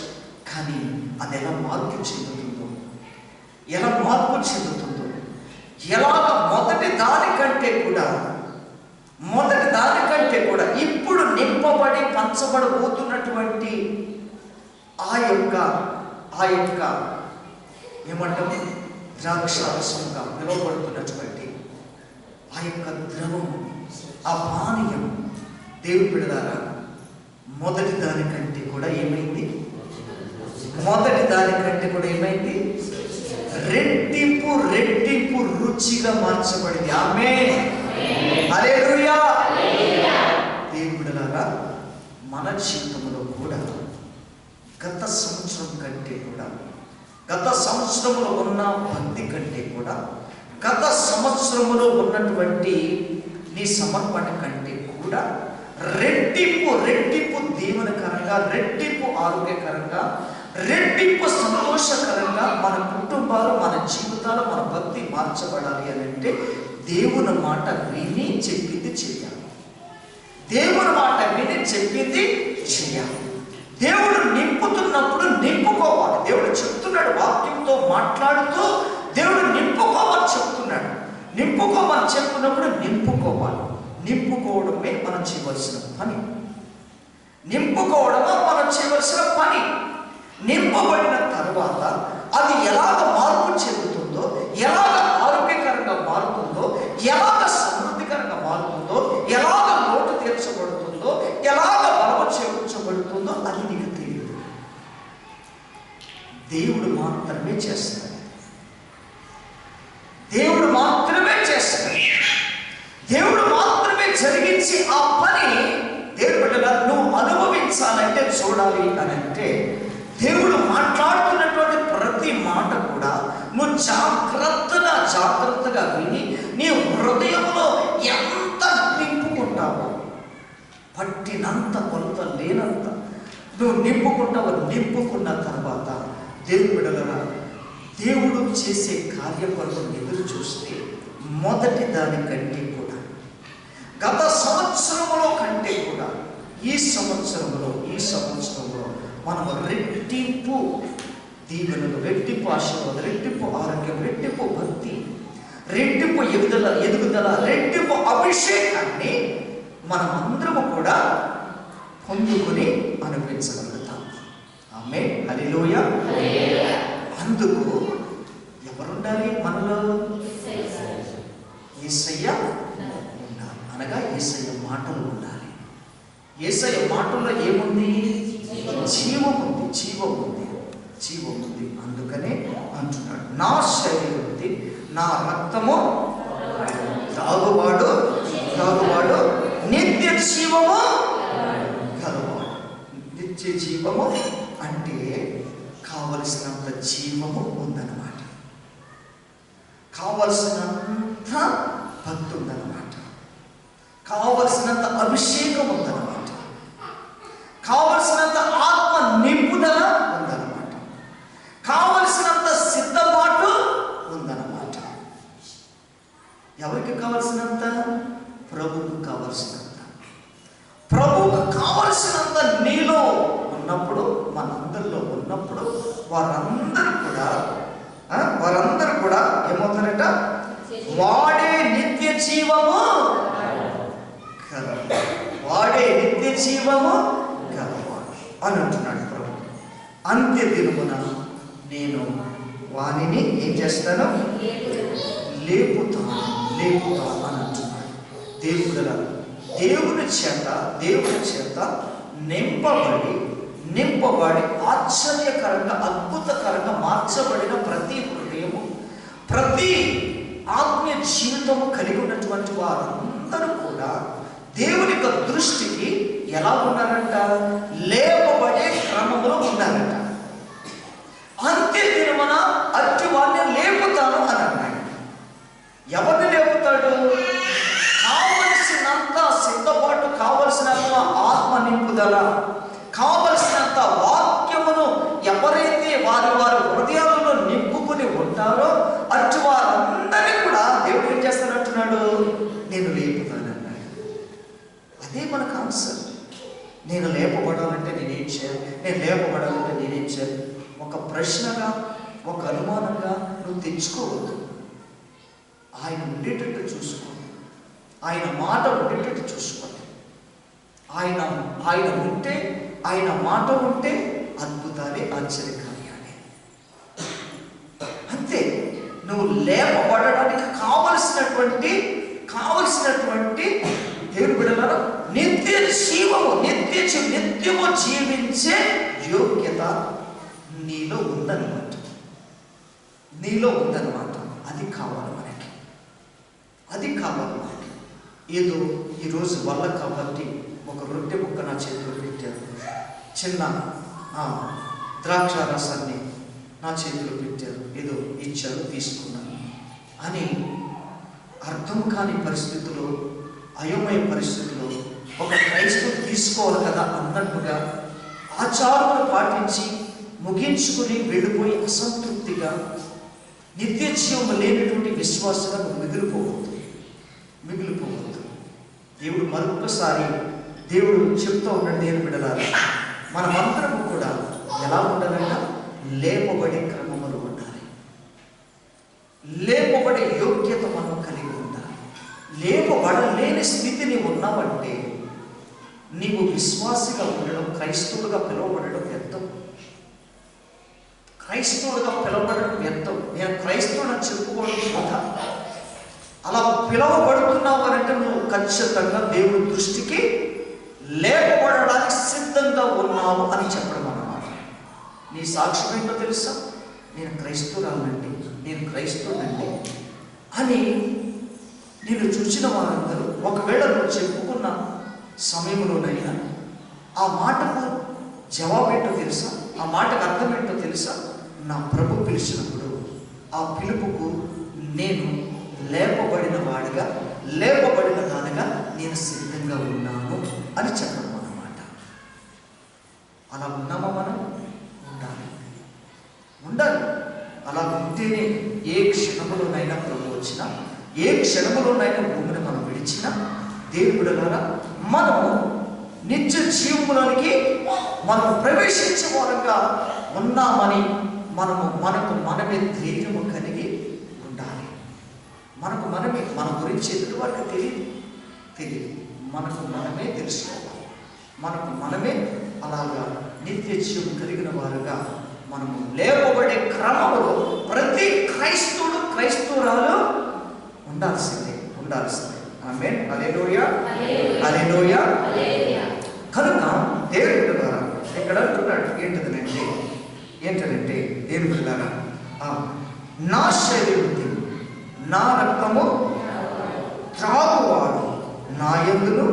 A: కానీ అది ఎలా మార్పు చెందుతుందో, ఎలాగ మొదటి దానికంటే కూడా ఇప్పుడు నింపబడి పంచబడబోతున్నటువంటి ఆ యొక్క ఏమంటాము ద్రాక్షారసంగా పిలువబడుతున్నటువంటి ఆ యొక్క ద్రవం, ఆ పానీయం దేవుడి బిడ్డలారా మొదటి దానికంటే కూడా ఏమైంది? రెట్టింపు రుచిగా మార్చబడింది. ఆమేన్, హల్లెలూయా. దేవుడి బిడ్డలారా మన జీవితంలో కూడా గత సంవత్సరంలో ఉన్న భక్తి కంటే కూడా, గత సంవత్సరంలో ఉన్నటువంటి నీ సమర్పణ కంటే కూడా రెట్టింపు దీవెనకరంగా, రెట్టింపు ఆరోగ్యకరంగా, రెట్టింపు సంతోషకరంగా మన కుటుంబాలు, మన జీవితాలు, మన భక్తి మార్చబడాలి అని అంటే దేవుని మాట విని చెప్పింది చేయాలి. దేవుడు నింపుతున్నప్పుడు నింపుకోవాలి. దేవుడు చెప్తున్నాడు, వాక్యంతో మాట్లాడుతూ దేవుడు నింపుకోమని చెప్తున్నాడు. నింపుకోమని చెప్తున్నప్పుడు నింపుకోవాలి. నింపుకోవడమే మనం చేయవలసిన పని. నింపుకోవడమే మనం చేయవలసిన పని. నింపబడిన తర్వాత అది ఎలాగ మార్పు చెందుతుందో, ఎలాగ ఆరోగ్యకరంగా మారుతుందో, ఎలాగ సమృద్ధికరంగా మారుతుందో, ఎలాగ లోటు తీర్చబడుతుందో, ఎలాగ బలము చేకూర్చబడుతుందో అది నీకు తెలియదు. దేవుడు మాత్రమే చేస్తాడు. దేవుడు మాత్రమే చేస్తాడు. దేవుడు మాత్రమే జరిగించి ఆ పని దేవుడు బిడ్డగా నువ్వు అనుభవించాలంటే, చూడాలి అని అంటే, దేవుడు మాట్లాడుతున్నటువంటి ప్రతి మాట కూడా నువ్వు జాగ్రత్తగా విని నీ హృదయంలో ఎంత నింపుకుంటావో, పట్టినంత కొలత లేనంత నువ్వు నింపుకుంటావు. నింపుకున్న తర్వాత దేవుడు బిడ్డగా దేవుడు చేసే కార్యం కొరకు ఎదురు చూస్తే మొదటి దానికంటే కూడా, గత సంవత్సరంలో కంటే కూడా ఈ సంవత్సరంలో మనం రెట్టింపు దీవెనలు, రెట్టింపు ఆశీర్వాదం, రెట్టింపు ఆరోగ్యం, రెట్టింపు భక్తి, రెట్టింపు ఎదుగుదల, రెట్టింపు అభిషేకాన్ని మనం అందరము కూడా పొందుకొని అనిపించగలుగుతాం. ఆమేన్, హల్లెలూయా. అందుకు ఎవరుండాలి మనలో? యేసయ్య ఉండాలి. అనగా యేసయ్య మాటలు ఉండాలి. యేసయ్య మాటల్లో ఏముంది? జీవం ఉంది, జీవం ఉంది, జీవం ఉంది. అందుకనే అంటున్నాడు, నా శరీరం ఉంది, నా రక్తము తాగువాడు నిత్య జీవము కలవాడు. నిత్య జీవము అంటే కావలసినంత జీవము ఉందన్నమాట. కావలసినంత భక్తి ఉందన్నమాట. కావలసినంత అభిషేకం ఉందన్నమాట. కావలసినంత ఆత్మ నింపుదల ఉందన్నమాట. కావలసినంత సిద్ధపాటు ఉందన్నమాట. ఎవరికి కావలసినంత? ప్రభువుకు కావలసినంత. ప్రభువుకు కావలసినంత నీలో ఉన్నప్పుడు, మనందరిలో ఉన్నప్పుడు వారందరూ కూడా ఏమవుతారట? వాడే నిత్య జీవము కలవాడు. వాడే నిత్య జీవము కలవాడు అని అంటున్నాడు ప్రభు. అంత్య దినమున నేను వానిని ఏం చేస్తాను? లేపుతాను అని అంటున్నాడు. దేవుని చేత నింపబడి ఆశ్చర్యకరంగా, అద్భుతకరంగా మార్చబడిన ప్రతి హృదయము, ప్రతి ఆత్మీయ జీవితము కలిగి ఉన్నటువంటి వారందరూ కూడా దేవుని యొక్క దృష్టికి ఎలా ఉన్నారంట? లేపబడే క్రమంలో ఉన్నారంట. అంత్య దినమున అట్టి వారిని లేపుతాను అని అన్నాడు. ఎవరిని లేపుతాడు? కావలసినంత సిద్ధపాటు, కావలసినంత ఆత్మ నింపుదల, కావలసినంత వాక్యమును ఎవరైతే వారి హృదయాలలో నింపుకుని ఉంటారో అటు వారందరినీ కూడా దేవుడు ఏం చేస్తానంటున్నాడు? నేను లేపుతానన్నాడు. అదే మన కాన్సెప్ట్. నేను లేపబడాలంటే నేనేం చేయాలి? ఒక ప్రశ్నగా, ఒక అనుమానంగా నువ్వు తెచ్చుకోవద్దు. ఆయన ఉండేటట్టు చూసుకోండి. ఆయన మాట ఉండేటట్టు చూసుకోండి. ఆయన ఉంటే, ఆయన మాట ఉంటే అద్భుతాలే, ఆశ్చర్యకార్యాలే. అంతే. నువ్వు లేపబడడానికి కావలసినటువంటి దేవుని బిడ్డలారా నిత్య జీవము, నిత్యము జీవించే యోగ్యత నీలో ఉందన్నమాట. అది కావాలి మనకి. ఏదో ఈరోజు వల్ల కాబట్టి ఒక రొట్టె ముక్క నా చేతిలో పెట్టారు, చిన్న ద్రాక్ష రసాన్ని నా చేతిలో పెట్టారు, ఏదో ఇచ్చారు, తీసుకున్నాను అని అర్థం కాని పరిస్థితుల్లో, అయోమయ పరిస్థితుల్లో ఒక క్రైస్తవుడు తీసుకోవాలి కదా అన్నట్టుగా ఆచారాలు పాటించి ముగించుకుని వెళ్ళిపోయి అసంతృప్తిగా నిత్య జీవం లేనటువంటి విశ్వాసంగా నువ్వు మిగిలిపోవద్దు. దేవుడు మరొకసారి చెప్తూ ఉన్నాడు, దేవుని బిడ్డలారా, మనమందరం కూడా ఎలా ఉండాలంట? లేపబడే క్రమములు ఉండాలి. లేపబడే యోగ్యత మనం కలిగి ఉండాలి. లేపబడలేని స్థితిని ఉన్నావంటే నీవు విశ్వాసిగా ఉండడం, క్రైస్తవుడుగా పిలువబడడం వ్యర్థం. క్రైస్తవుడుగా పిలువబడడం వ్యర్థం. నేను క్రైస్తవుడు చెప్పుకోవడం కదా. అలా పిలువబడుతున్నావు అంటే నువ్వు ఖచ్చితంగా దేవుడి దృష్టికి లేపబడడానికి సిద్ధంగా ఉన్నావు అని చెప్పడం అన్నమాట. నీ సాక్ష్యం ఏంటో తెలుసా? నేను క్రైస్తవురాలండి, నేను క్రైస్తవుడండి అని నేను చూసిన వారందరూ ఒకవేళ నువ్వు చెప్పుకున్న సమయంలోనైనా ఆ మాటకు జవాబు ఏంటో తెలుసా? ఆ మాటకు అర్థం ఏంటో తెలుసా? నా ప్రభు పిలిచినప్పుడు ఆ పిలుపుకు నేను లేపబడిన వాడిగా, లేపబడిన దానిగా నేను సిద్ధంగా ఉన్నాను అని చెప్పడం అన్నమాట. అలా ఉన్నామా మనం? ఉండాలి. అలా ఉంటేనే ఏ క్షణములోనైనా ప్రభు వచ్చినా, ఏ క్షణములోనైనా భూమిని మనం విడిచినా దేవుడి ద్వారా మనము నిత్య జీవములోనికి మనం ప్రవేశించే వారంగా ఉన్నామని మనకు మనమే ధైర్యము కలిగి ఉండాలి. మనకు మనమే, మన గురించి ఎదుటి వారికి తెలియదు. మనకు మనమే తెలుసుకోవాలి. మనకు మనమే అలాగా నిత్య జీవం కలిగిన వారుగా మనము లేపబడే క్రమంలో ప్రతి క్రైస్తవురాలు ఉండాల్సిందే. ఆమేన్. హల్లెలూయా, హల్లెలూయా. కనుక దేవుడి ద్వారా ఇక్కడ అంటున్నాడు ఏంటంటే దేవుడి ద్వారా నా శరీరం నా రక్తము త్రాగువాడు నా యందును.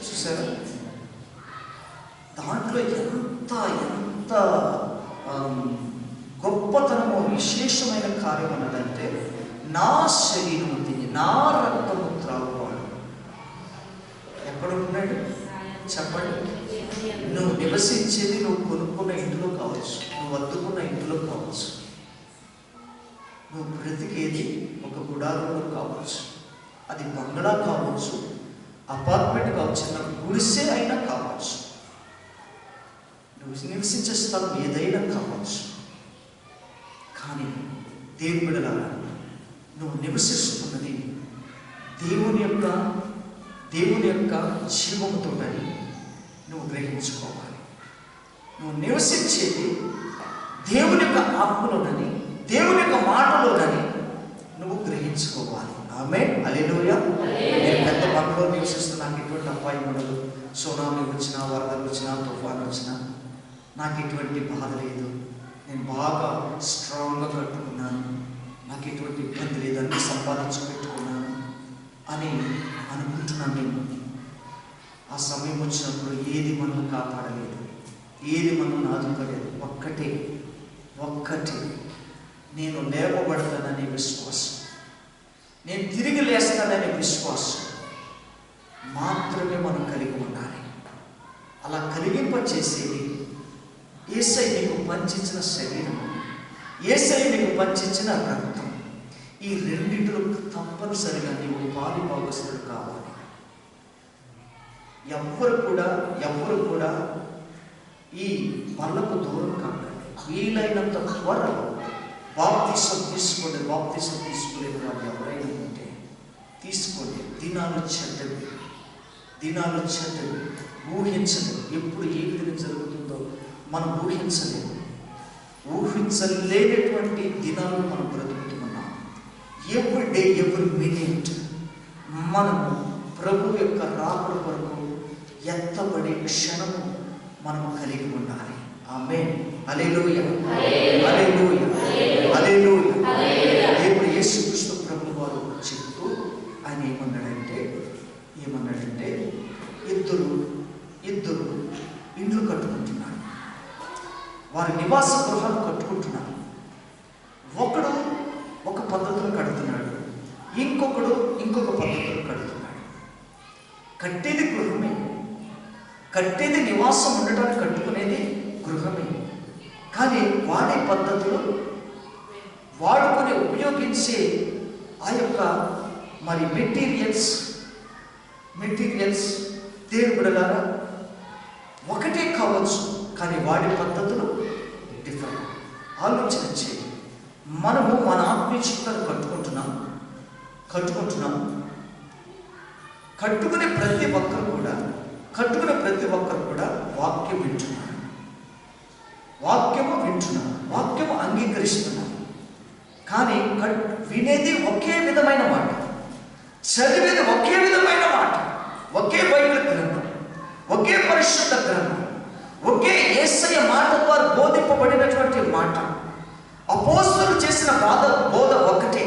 A: చూసారా? దాంట్లో ఎంత గొప్పతనము, విశేషమైన కార్యం అన్నదంటే నా శరీరము తిని నా రక్తము త్రాగువాడు. ఎక్కడున్నాడు చెప్పండి? నువ్వు నివసించేది నువ్వు కొనుక్కున్న ఇంటిలో కావచ్చు, నువ్వు అద్దుకున్న ఇంటిలో కావచ్చు, నువ్వు బ్రతికేది ఒక గుడారంలో కావచ్చు, అది బంగ్లా కావచ్చు, అపార్ట్మెంట్ కావచ్చు, చిన్న గుడిసె అయినా కావచ్చు, నువ్వు నివసించే స్థలం ఏదైనా కావచ్చు. కానీ దేవుని బిడ్డలారా, నువ్వు నివసిస్తున్నది దేవుని యొక్క జీవముతోటని నువ్వు గ్రహించుకోవాలి. నువ్వు నివసించేది దేవుని యొక్క ఆత్మలోనని, దేవుని యొక్క మాటలోనని నువ్వు గ్రహించుకోవాలి. ఆమేన్. హల్లెలూయా. నేను పెద్ద బంగ్లో నివసిస్తున్నా, నాకు ఎటువంటి అపాయం ఉండదు. సునామీ వచ్చినా, వరదలు వచ్చినా, తుఫాను వచ్చినా నాకు ఎటువంటి బాధ లేదు. నేను బాగా స్ట్రాంగ్గా కట్టుకున్నాను, నాకు ఎటువంటి ఇబ్బంది లేదు, అన్నీ సంపాదించి పెట్టుకున్నాను అని అనుకుంటున్నాను. నేను ఆ సమయం వచ్చినప్పుడు ఏది మనం కాపాడలేదు, ఏది మనం ఆదుకోలేదు. ఒక్కటే నేను లేపబడతాననే విశ్వాసం, నేను తిరిగి లేస్తాననే విశ్వాసం మాత్రమే మనం కలిగి ఉండాలి. అలా కలిగింపచేసేది యేసయ్య నీకు పంచించిన శరీరం, యేసయ్య నీకు పంచించిన రక్తం. ఈ రెండింటిలో తప్పనిసరిగా నీవు పాలుభాగస్తుడు కావాలి. ఎవ్వరు కూడా ఈ పనులకు దూరం కాకండి. వీలైనంత త్వరలో బాప్తిసం తీసుకోండి. బాప్తిసం తీసుకోలేని వాళ్ళు ఎవరైనా ఉంటే తీసుకోండి. దినాలు చెడ్డవి, ఊహించలేదు. ఎప్పుడు ఏ విధంగా జరుగుతుందో మనం ఊహించలేనటువంటి దినాలు మనం బ్రతుకుతున్నాం. ఎవ్రీ డే, ఎవ్రీ మినిట్ మనము ప్రభు యొక్క రాకడ కొరకు ఎత్తబడే క్షణము మనము కలిగి ఉండాలి. ఆమేన్. హల్లెలూయా, హల్లెలూయా, హల్లెలూయా. దేవుడు యేసుక్రీస్తు ప్రభువు వారు చెప్తూ ఆయన ఏమన్నాడంటే ఇద్దరు ఇండ్లు కట్టుకుంటున్నారు, వారి నివాస గృహాలు కట్టుకుంటున్నారు. ఒకడు ఒక పద్ధతిలో కడుతున్నాడు, ఇంకొకడు ఇంకొక పద్ధతిలో కడుతున్నాడు. కట్టేది గృహమే, కట్టేది నివాసం ఉండటానికి కట్టుకునేది గృహమే. కానీ వాడే పద్ధతులు, వాడుకొని ఉపయోగించే ఆ యొక్క మెటీరియల్స్ దేవుని బిడ్డలారా ఒకటే కావచ్చు, కానీ వాడి పద్ధతులు డిఫరెంట్. ఆలోచన చేయి. మనము మన ఆత్మీయ జీవితాన్ని కట్టుకుంటున్నాం. కట్టుకునే ప్రతి ఒక్కరు కూడా వాక్యం వింటున్నారు, వాక్యము అంగీకరిస్తున్నారు. కానీ వినేది ఒకే విధమైన మాట, చదివేది ఒకే విధమైన మాట, ఒకే బైబిల్ గ్రంథం, ఒకే పరిశుద్ధ గ్రంథం, ఒకే యేసయ్య మాట ద్వారా బోధింపబడినటువంటి మాట, అపోస్తలులు చేసిన బోధ ఒకటే.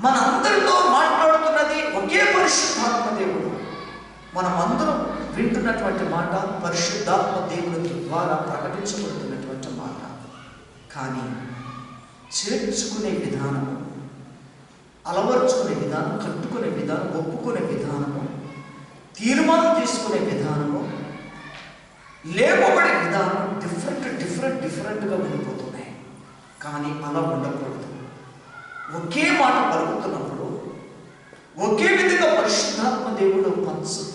A: మన అందరితో మాట్లాడుతున్నది ఒకే పరిశుద్ధాత్మ దేవుడు. మనం అందరం వింటున్నటువంటి మాట పరిశుద్ధాత్మ దేవుని ద్వారా ప్రకటించబడుతున్నటువంటి మాట. కానీ చేర్చుకునే విధానము, అలవర్చుకునే విధానం, కట్టుకునే విధానం, ఒప్పుకునే విధానము, తీర్మానం తీసుకునే విధానము, లేపబడే విధానం డిఫరెంట్గా ఉండిపోతున్నాయి. కానీ అలా ఉండకూడదు. ఒకే మాట పలుకుతున్నప్పుడు, ఒకే విధంగా పరిశుద్ధాత్మ దేవుడు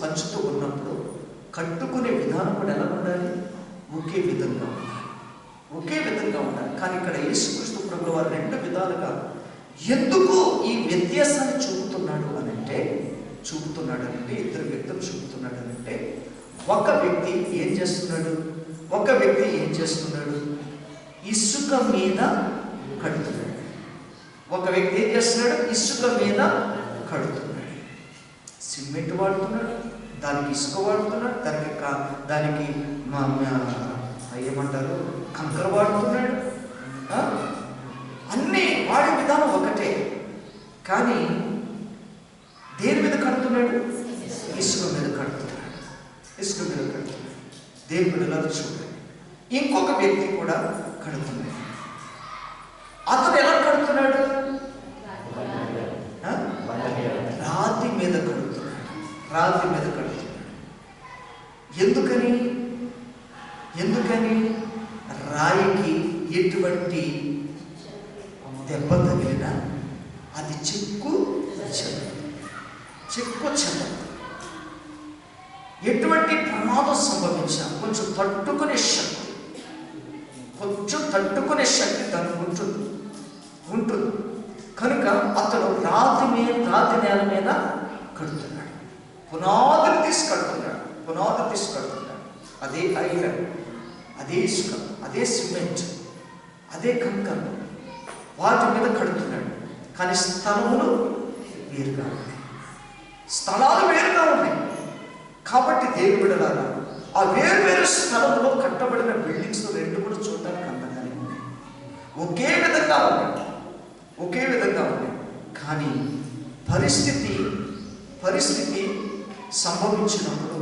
A: పంచుతూ ఉన్నప్పుడు కట్టుకునే విధానం కూడా ఎలా ఉండాలి? ఒకే విధంగా ఉండాలి. కానీ ఇక్కడ యేసుక్రీస్తు ప్రభువు వారు రెండు విధాలుగా ఎందుకు ఈ వ్యత్యాసాన్ని చూపుతున్నాడు అనంటే ఇద్దరు వ్యక్తులు చూపుతున్నాడు అనంటే, ఒక వ్యక్తి ఏం చేస్తున్నాడు? ఇసుక మీద కడుతున్నాడు. సిమెంట్ వాడుతున్నాడు, దానికి ఇసుక వాడుతున్నాడు, దానికి ఏమంటారు కంకర వాడుతున్నాడు. అన్నీ వాడే విధానం ఒకటే. కానీ దేని మీద కడుతున్నాడు? ఇసుక మీద కడుతున్నాడు. దేవుడు ఎలా చూడండి. ఇంకొక వ్యక్తి కూడా కడుతున్నాడు. అతను ఎలా కడుతున్నాడు? రాతి మీద కడుతున్నాడు. ఎందుకని రాయికి ఎటువంటి దెబ్బ తగిలినా అది చెక్కు చెల్లదు. ఎటువంటి ప్రమాదం సంభవించినా కొంచెం తట్టుకునే శక్తి దానికి ఉంటుంది. కనుక అతడు రాతి నేల మీద కడుతున్నాడు. పునాదులు తీసుకడుతున్నాడు. అదే ఐరన్, అదే ఇసుక, అదే సిమెంట్, అదే కంకర, వాటి మీద కడుతున్నాడు. కానీ స్థలాలు వేరుగా ఉన్నాయి. కాబట్టి దేవుని బిడ్డలారా, ఆ వేరు స్థలంలో కట్టబడిన బిల్డింగ్స్ రెండు కూడా చూడడానికి అందంగానే ఉన్నాయి. ఒకే విధంగా ఉన్నాయి. కానీ పరిస్థితి సంభవించినప్పుడు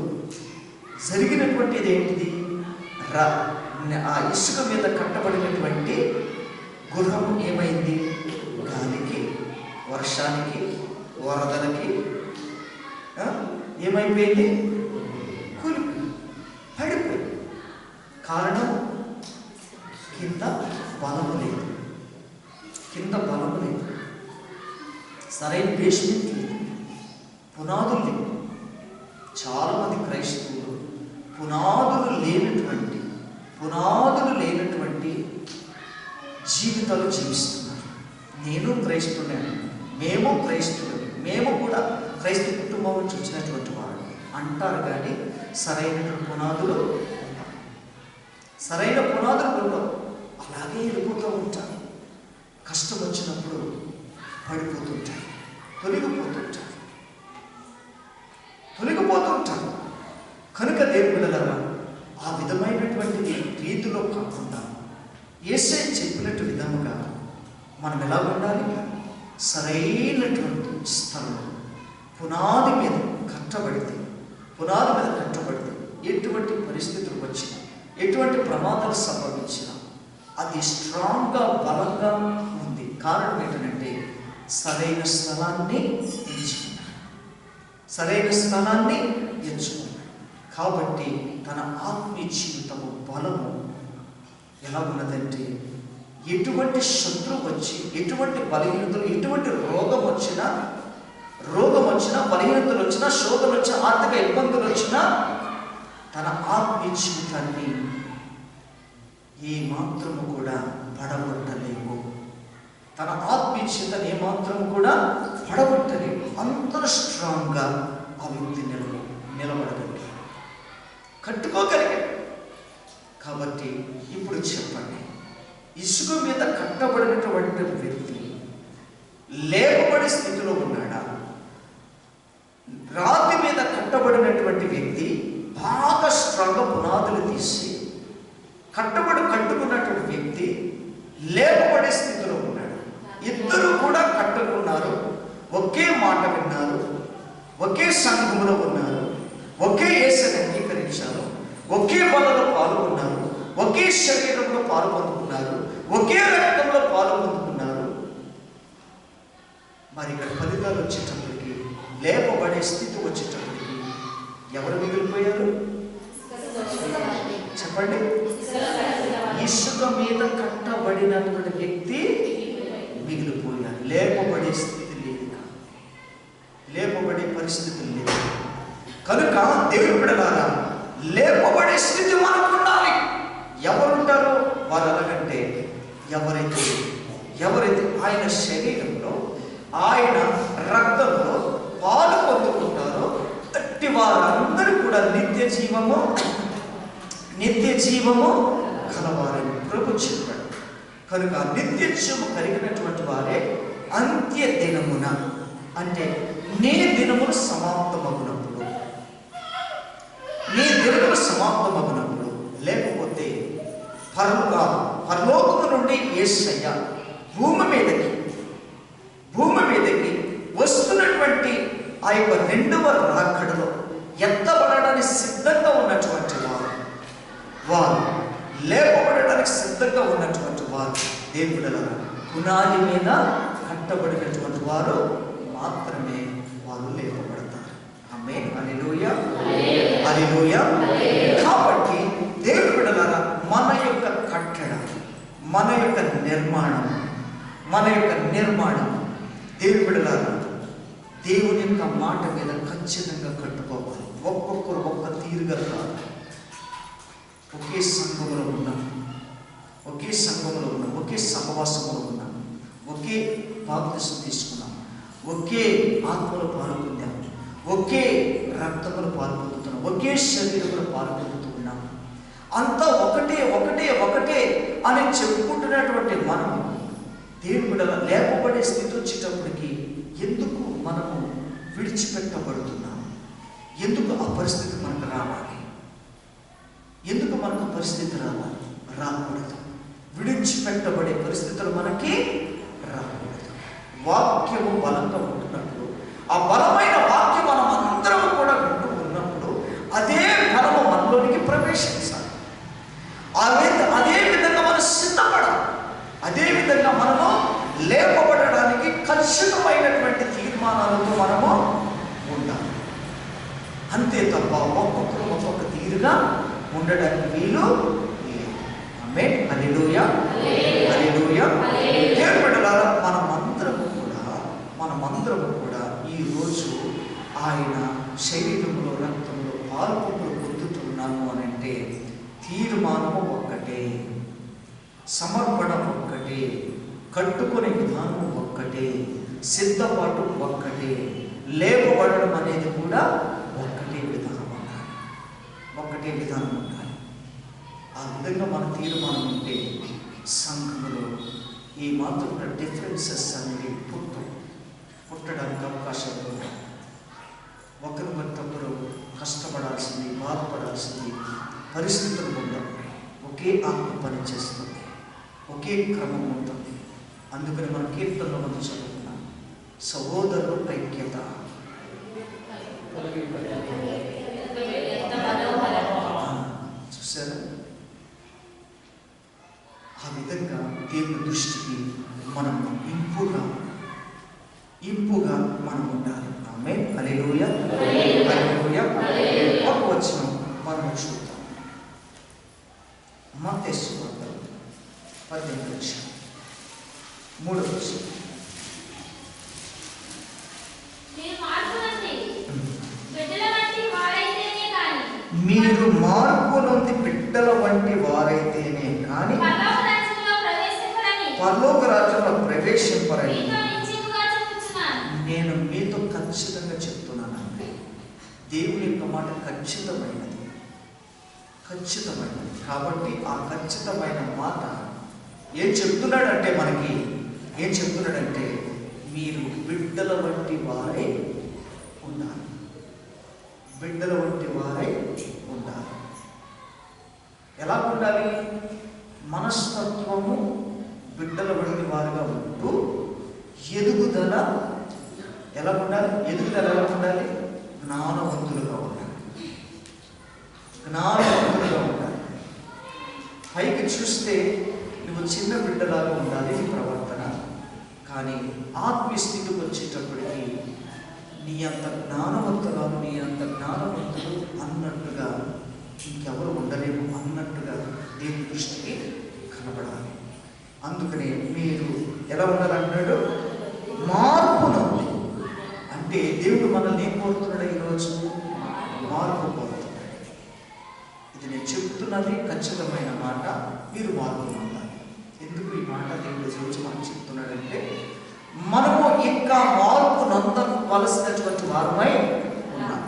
A: జరిగినటువంటిది ఏంటిది? ఆ ఇసుక మీద కట్టబడినటువంటి గృహం ఏమైంది? గాలికి, వర్షానికి, వరదలకి ఏమైపోయింది? పడిపోయింది. కారణం కింద బలము లేదు, సరైన బేస్మెంట్ లేదు, పునాదులు లేవు. చాలామంది క్రైస్తవులు పునాదులు లేనటువంటి జీవితాలు జీవిస్తున్నారు. నేను క్రైస్తవుడే, మేము కూడా క్రైస్తవ కుటుంబం నుంచి వచ్చినటువంటి వారు అంటారు. కానీ సరైన పునాదులు ఉండవు. అలాగే వెళ్ళిపోతూ ఉంటారు. కష్టం వచ్చినప్పుడు పడిపోతుంటారు, తొలగిపోతుంటారు. కనుక దేవుని బిడ్డలారా, ఆ విధమైనటువంటి రీతిలో కాకుండా యేసయ్య చెప్పినట్టు విధముగా మనం ఎలా ఉండాలి? సరైనటువంటి స్థలం పునాది మీద కట్టబడితే ఎటువంటి పరిస్థితులు వచ్చినా, ఎటువంటి ప్రమాదాలు సంభవించినా అది స్ట్రాంగ్గా, బలంగా ఉంది. కారణం ఏంటంటే సరైన స్థలాన్ని ఎంచుకున్నాడు. కాబట్టి తన ఆత్మీయ జీవితము బలము ఎలా ఉన్నదంటే, ఎటువంటి శత్రువు వచ్చి, ఎటువంటి బలహీనతలు, ఎటువంటి రోగం వచ్చినా, బలహీనతలు వచ్చినా, శోధనలు వచ్చినా, ఆర్థిక ఇబ్బందులు వచ్చినా తన ఆత్మీయ జీవితాన్ని ఏ మాత్రము కూడా పడగొట్టలేవు. తన ఆత్మీయ జీవితాన్ని ఏ మాత్రము కూడా పడగొట్టలేవు. అంత స్ట్రాంగ్గా ఆ వ్యక్తి నిలబడగలిగాడు, కట్టుకోగలిగాడు. కాబట్టి ఇప్పుడు చెప్పండి, ఇసుక మీద కట్టబడినటువంటి వ్యక్తి లేపబడే స్థితిలో ఉన్నాడా? రాతి మీద కట్టబడినటువంటి వ్యక్తి బాగా స్ట్రాంగ్గా పునాదులు తీసి కట్టుకున్నటువంటి వ్యక్తి లేపబడే స్థితిలో ఉన్నాడు. ఇద్దరు కూడా కట్టుకున్నారు, ఒకే మాట విన్నారు, ఒకే సంఘంలో ఉన్నారు, ఒకే యేసుని అంగీకరించారు, ఒకే బలలో పాల్గొన్నారు, ఒకే శరీరంలో పాల్పొందుకున్నారు, ఒకే రక్తంలో పాల్పొందుకున్నారు. మరి ఇక్కడ ఫలితాలు వచ్చేటప్పటికి, లేపబడే స్థితి వచ్చేటప్పటికి ఎవరు మిగిలిపోయారు చెప్పండి? ఇసుక మీద కట్టబడినటువంటి వ్యక్తి మిగిలిపోయారు. లేపబడే స్థితి లేదు, లేపబడే పరిస్థితులు లేదు. కనుక దేవుని బిడ్డలారా, లేపబడే స్థితి మనకు ఉండాలి. ఎవరుంటారు వారు? అలాగంటే ఎవరైతే ఆయన శరీరంలో, ఆయన రక్తంలో పాలు పొందుకుంటారో అట్టి వారందరూ కూడా నిత్య జీవము కలవారని ప్రభు చెప్పాడు. కనుక నిత్య జీవము కలిగినటువంటి వారే అంత్య దినమున, అంటే నీ దినములు సమాప్తమగునప్పుడు, లేకపోతే పరలోకము నుండి యేసయ్య భూమి మీదకి వస్తున్నటువంటి ఆ యొక్క రెండవ రాకడలో ఎత్తబడడానికి సిద్ధంగా ఉన్నటువంటి వారు లేపబడడానికి సిద్ధంగా ఉన్నటువంటి వారు దేవుడు పునాది మీద కట్టబడినటువంటి వారు మాత్రమే వారు లేపబడతారు. ఆమేన్, హల్లెలూయా, హల్లెలూయా. కాబట్టి దేవుని బిడ్డలారా, మన యొక్క కట్టడ, మన యొక్క నిర్మాణం దేవుని బిడ్డలారా దేవుని యొక్క మాట మీద ఖచ్చితంగా కట్టుకోవాలి. ఒక్కొక్కరు ఒక్క తీరుగా కాదు. ఒకే సంఘంలో ఉన్నాం, ఒకే సహవాసంలో ఉన్నాం, ఒకే బాప్తిసం తీసుకున్నాం, ఒకే ఆత్మలో పాల్గొందాం, ఒకే రక్తంలో పాల్గొంటున్నాం, ఒకే శరీరంలో పాల్గొంటూ ఉన్నాం. అంతా ఒకటే అని చెప్పుకుంటున్నటువంటి మనము దేవుని బిడ్డల లేపబడే స్థితి వచ్చేటప్పటికి ఎందుకు మనము విడిచిపెట్టబడుతున్నాం? ఎందుకు ఆ పరిస్థితి మనకు రావాలి? ఎందుకు మనకు పరిస్థితి రాకూడదు? విడిచిపెట్టబడే పరిస్థితులు మనకి రాకూడదు. వాక్యము బలంగా ఉంటున్నప్పుడు, ఆ బలమైన వాక్యం మనం అందరం కూడా వింటూ ఉన్నప్పుడు అదే బలము మనలోనికి ప్రవేశించాలి. అదే విధంగా మనం సిద్ధపడాలి. అదే విధంగా మనము లేపబడడానికి ఖచ్చితమైనటువంటి తీర్మానాలతో మనము ఉండాలి. అంతే తప్ప ఒక్కొక్కరు ఒక్కొక్క తీరుగా ఉండడానికి వీలు లేదు. ఆమేన్, హల్లెలూయా, హల్లెలూయా. దేవుని బిడ్డలారా, మనమందరము కూడా ఈరోజు ఆయన శరీరంలో రక్తంలో పాల్పొందులు పొందుతున్నాము అని అంటే తీర్మానము ఒక్కటే, సమర్పణ ఒక్కటే, కట్టుకునే విధానం ఒక్కటే, సిద్ధపాటు ఒక్కటే, లేపబడడం అనేది కూడా ఒక్కటే విధానం ఉండాలి. ఆ విధంగా మన తీర్మానం ఉంటే సంఘములో ఈ మాత్రం డిఫరెన్సెస్ అనేవి పుట్టడానికి అవకాశం ఉంది. ఒకరు మరొకరు కష్టపడాల్సింది, బాధపడాల్సింది పరిస్థితులు ఉండవు. ఒకే ఆత్మ పనిచేస్తుంది, ఒకే క్రమం ఉంటుంది. అందుకని మన కీర్తనలో మనం చదువుతున్నాం, సహోదరులు ఐక్యత. చూసారా? ఆ విధంగా దేవుని దృష్టికి మనం ఇంపుగా మనం ఉండాలి. ఆమేన్, హల్లెలూయా, హల్లెలూయా. ఒక వచనం మనం చూద్దాం. మత్తయి సువార్త 18:3. మీరు మీరు మార్పు నుండి బిడ్డల వంటి వారైతేనే కానీ పరలోక రాజ్యంలో ప్రవేశింపరని నేను మీతో ఖచ్చితంగా చెప్తున్నానండి. దేవుని యొక్క మాట ఖచ్చితమైనది, ఖచ్చితమైనది. కాబట్టి ఆ ఖచ్చితమైన మాట ఏం చెప్తున్నాడంటే, మనకి ఏం చెప్తున్నాడంటే, మీరు బిడ్డల వంటి వారై ఉండాలి, బిడ్డల వంటి వారై ఉండాలి. ఎలా ఉండాలి? మనస్తత్వము బిడ్డల వంటి వారుగా ఉంటూ ఎదుగుదల ఎలా ఉండాలి? ఎదుగుదల ఎలా ఉండాలి? జ్ఞానవంతులుగా ఉండాలి, జ్ఞానవంతులుగా ఉండాలి. పైకి చూస్తే నువ్వు చిన్న బిడ్డలాగా ఉండాలి నీ ప్రవర్తన, కానీ ఆత్మీయస్థితికి వచ్చేటప్పటికి నీ అంత జ్ఞానవంతురాలు, నీ అంత జ్ఞానవంతులు అన్నట్టుగా ఇంకెవరు ఉండలేము అన్నట్టుగా దేవుని దృష్టికి కనబడాలి. అందుకనే మీరు ఎలా ఉండాలంటున్నాడు? మార్పు నుండి. అంటే దేవుడు మనల్ని ఏం కోరుతున్నాడు? ఈరోజు మార్పు కోరుతున్నాడు. ఇది నేను చెప్తున్నది ఖచ్చితమైన మాట. మీరు మార్పు పొందాలి. ఎందుకు ఈ మాట దేవుడు ఈరోజు మనకు చెప్తున్నాడంటే, మనము ఇంకా మార్పు నందవలసినటువంటి వారమై ఉన్నాం,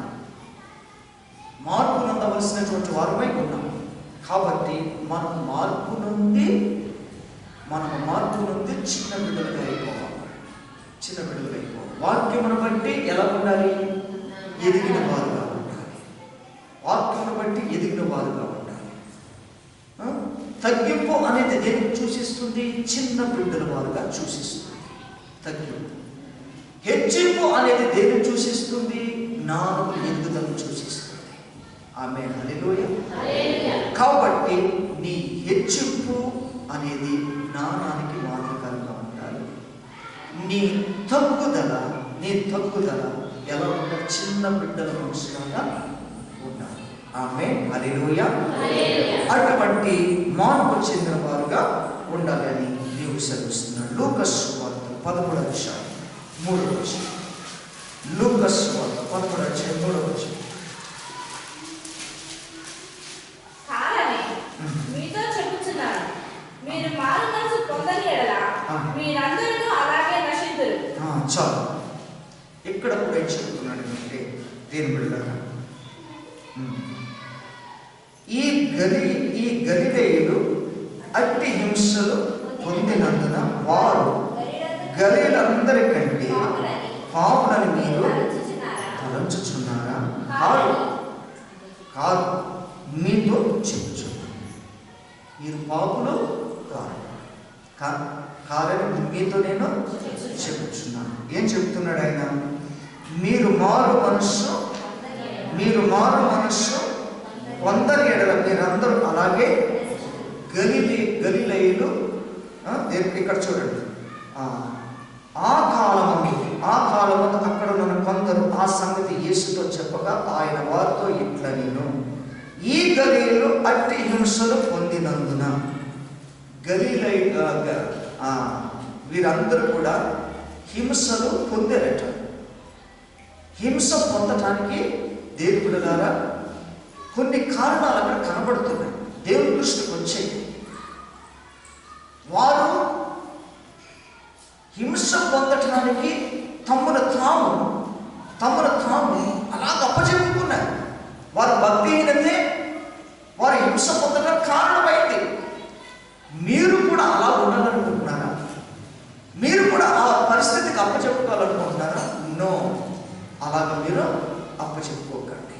A: మార్పు నందవలసినటువంటి వారమై ఉన్నాం. కాబట్టి మనము మార్పు నుండి చిన్న బిడ్డలుగా అయిపోవాలి, చిన్న బిడ్డలుగా అయిపోవాలి. వాక్యమును బట్టి ఎలా ఉండాలి? ఎదిగిన వారుగా ఉండాలి, వాక్యమును బట్టి ఎదిగిన వారుగా ఉండాలి. తగ్గింపు అనేది దేనికి సూచిస్తుంది? చిన్న బిడ్డల వారుగా సూచిస్తుంది తగ్గింపు. హెచ్చింపు అనేది దేనికి సూచిస్తుంది? జ్ఞానము ఎదుగుదలను సూచిస్తుంది. ఆమేన్, హల్లెలూయా. కాబట్టి నీ హెచ్చింపు అనేది జ్ఞానానికి మాదిరికరంగా ఉండాలి. నీ తగ్గుదల ఎలా ఉండాలి? చిన్న బిడ్డల మనసులాగా ఉండాలి. ఆమేన్, హల్లెలూయా. అటువంటి మార్పు చెందిన వారుగా ఉండాలని దేవుడు సెలవిస్తున్నాడు. లూకాసు సువార్త 13:3. లూకాసు సువార్త 13:3.
B: మీరు మారు మనసు పొందని ఎడల మీరందరూ అలాగే నశింతురు.
A: చాలు. ఇక్కడ కూడా ఏం చెప్తున్నాడు అంటే, దేని బిడ్డలారా, ఈ గలిలయులు అట్టి హింసలు పొందినందున వారు గలిలయందరికంటే పాపులని మీరు తలంచుచున్నారా? కాదు, మీతో చెప్పుచున్నాను. మీరు పాపులు కాదని మీతో నేను చెప్పుచున్నాను. ఏం చెప్తున్నాడు ఆయన? మీరు మారు మనస్సు పొందని ఎడల మీరందరూ అలాగే గలిలయులు. ఇక్కడ చూడండి, ఆ కాలము అక్కడ ఉన్న కొందరు ఆ సంగతి యేసుతో చెప్పగా ఆయన వారితో ఇట్లా, నేను ఈ గలిలయులు అట్టి హింసలు పొందినందున. వీరందరూ కూడా హింసలు పొందారట. హింస పొందటానికి దేవుడి ద్వారా కొన్ని కారణాలు అక్కడ కనబడుతున్నాయి, దేవుని దృష్టికి వచ్చాయి. వారు హింస పొందటానికి తమ్మును తాము అలా అప్పచెప్పుకున్నారు. వారి భక్తిహీనతే వారి హింస పొందడానికి కారణమైంది. మీరు కూడా అలా ఉండాలనుకుంటున్నారా? మీరు కూడా ఆ పరిస్థితికి అప్పచెప్పుకోవాలనుకుంటున్నారా? నో, అలాగ మీరు అప్పచెప్పుకోకండి,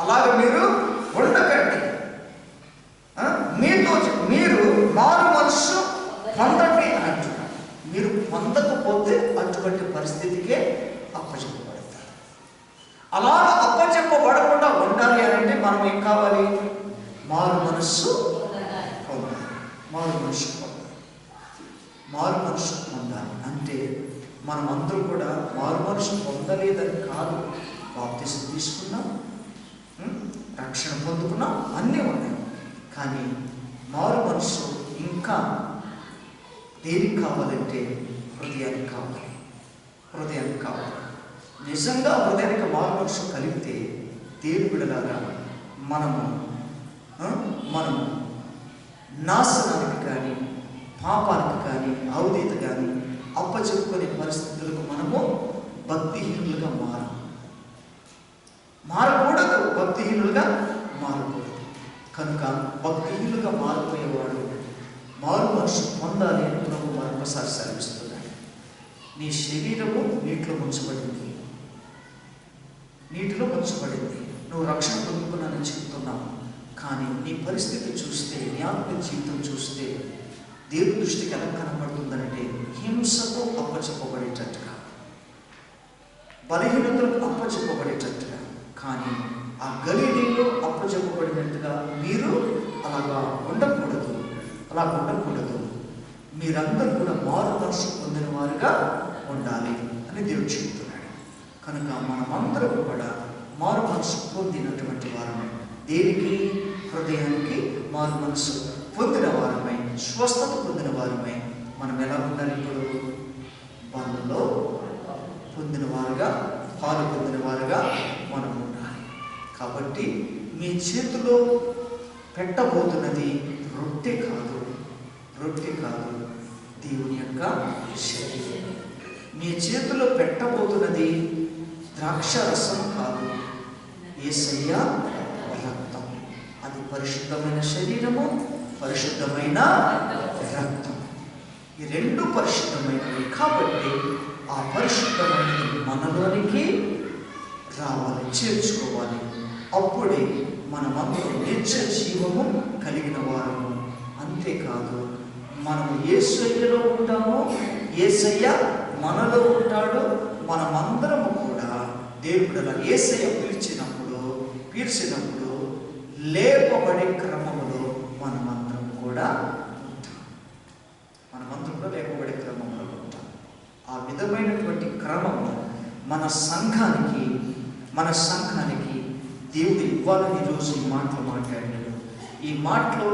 A: అలాగ మీరు ఉండకండి. మీరు మారు మనస్సు పొందండి అని అంటున్నారు. మీరు పొందకపోతే అటువంటి పరిస్థితికే అప్పచెప్పబడతారు. అలా అప్పచెప్పబడకుండా ఉండాలి అని అంటే మనం ఏం కావాలి? మారు మనస్సు పొందాలి. మారు మనస్సు పొందాలి అంటే మనం అందరూ కూడా మారు మనస్సు పొందలేదని కాదు. బాప్తిసం తీసుకున్నాం, రక్షణ పొందుకున్నాం, అన్నీ ఉన్నాయి. కానీ మారు మనస్సు ఇంకా దేనికి కావాలంటే హృదయానికి కావాలి. నిజంగా హృదయానికి మారు మనస్సు కలిగితే దేవుని బిడ్డలారా మనము నాశనానికి కానీ పాపానికి కానీ అవధీత కానీ అప్పచెప్పుకునే పరిస్థితులకు మనము భక్తిహీనులుగా మారకూడదు. భక్తిహీనులుగా మారకూడదు. కనుక భక్తిహీనులుగా మారిపోయేవాడు మారు మనసు పొందాలి అని ప్రభు మరొకసారి సెలవిస్తున్నాడు. నీ శరీరము నీటిలో ముంచబడింది. నువ్వు రక్షణ పొందుకున్నానని చెప్తున్నావు. కానీ నీ పరిస్థితి చూస్తే, నీ ఆత్మ జీవితం చూస్తే దేవుని దృష్టికి ఎలా కనపడుతుందంటే హింసకు అప్పచెప్పబడేటట్టుగా, బలహీనతలకు అప్పచెప్పబడేటట్టుగా. కానీ ఆ గలిలీలో అప్పచెప్పబడినట్టుగా మీరు అలాగా ఉండకూడదు. మీరందరూ కూడా మారు మనసు పొందిన వారుగా ఉండాలి అని దేవుడు చెబుతున్నాడు. కనుక మనమందరం కూడా మారు మనసు పొందినటువంటి వారమై, దేనికి? హృదయానికి మారు మనసు పొందిన వారమై, స్వస్థత పొందిన వారమై మనం ఎలా ఉండాలి? ఇప్పుడు వాళ్ళలో పొందిన వారుగా, పాలు పొందిన వారుగా మనం ఉండాలి. కాబట్టి మీ చేతిలో పెట్టబోతున్నది రొట్టె కాదు, దేవుని యొక్క శరీరం. మీ చేతిలో పెట్టబోతున్నది ద్రాక్ష రసం కాదు, యేసయ్య రక్తం. అది పరిశుద్ధమైన శరీరము, పరిశుద్ధమైన రక్తం. ఈ రెండు పరిశుద్ధమైనవి కాబట్టి ఆ పరిశుద్ధమైనది మనలోనికి రావాలి, చేర్చుకోవాలి. అప్పుడే మనమందరం నిత్య జీవము కలిగిన వారము. అంతేకాదు, మనము యేసయ్యలో ఉంటాము, యేసయ్య మనలో ఉంటాడు. మనమందరము కూడా దేవుడు యేసయ్య పిలిచినప్పుడు లేపబడే క్రమంలో మనమందరం కూడా లేపబడే క్రమంలో ఉంటాం. ఆ విధమైనటువంటి క్రమము మన సంఘానికి దేవుడు ఇవ్వాలని ఈరోజు ఈ మాటలు మాట్లాడాడు. ఈ మాటలు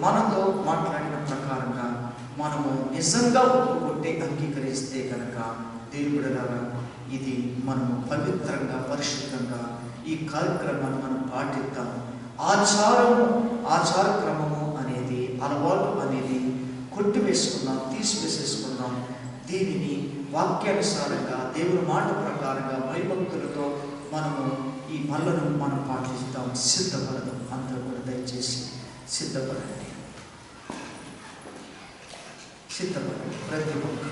A: మనతో మాట్లాడిన ప్రకారంగా మనము నిజంగా ఒప్పుకుంటే, అంగీకరిస్తే కనుక దేవుడిలాగా ఇది మనము పవిత్రంగా, పరిశుద్ధంగా ఈ కార్యక్రమాన్ని మనం పాటిద్దాం. ఆచార క్రమము అనేది, అలవాటు అనేది కొట్టివేసుకుందాం, తీసివేసేసుకుందాం. దీనిని వాక్యానుసారంగా, దేవుని మాట ప్రకారంగా, భయభక్తులతో మనము ఈ పనులను మనం పాటిస్తాం. సిద్ధపడదాం. అందరూ కూడా దయచేసి సిద్ధపడండి. ప్రతి ఒక్క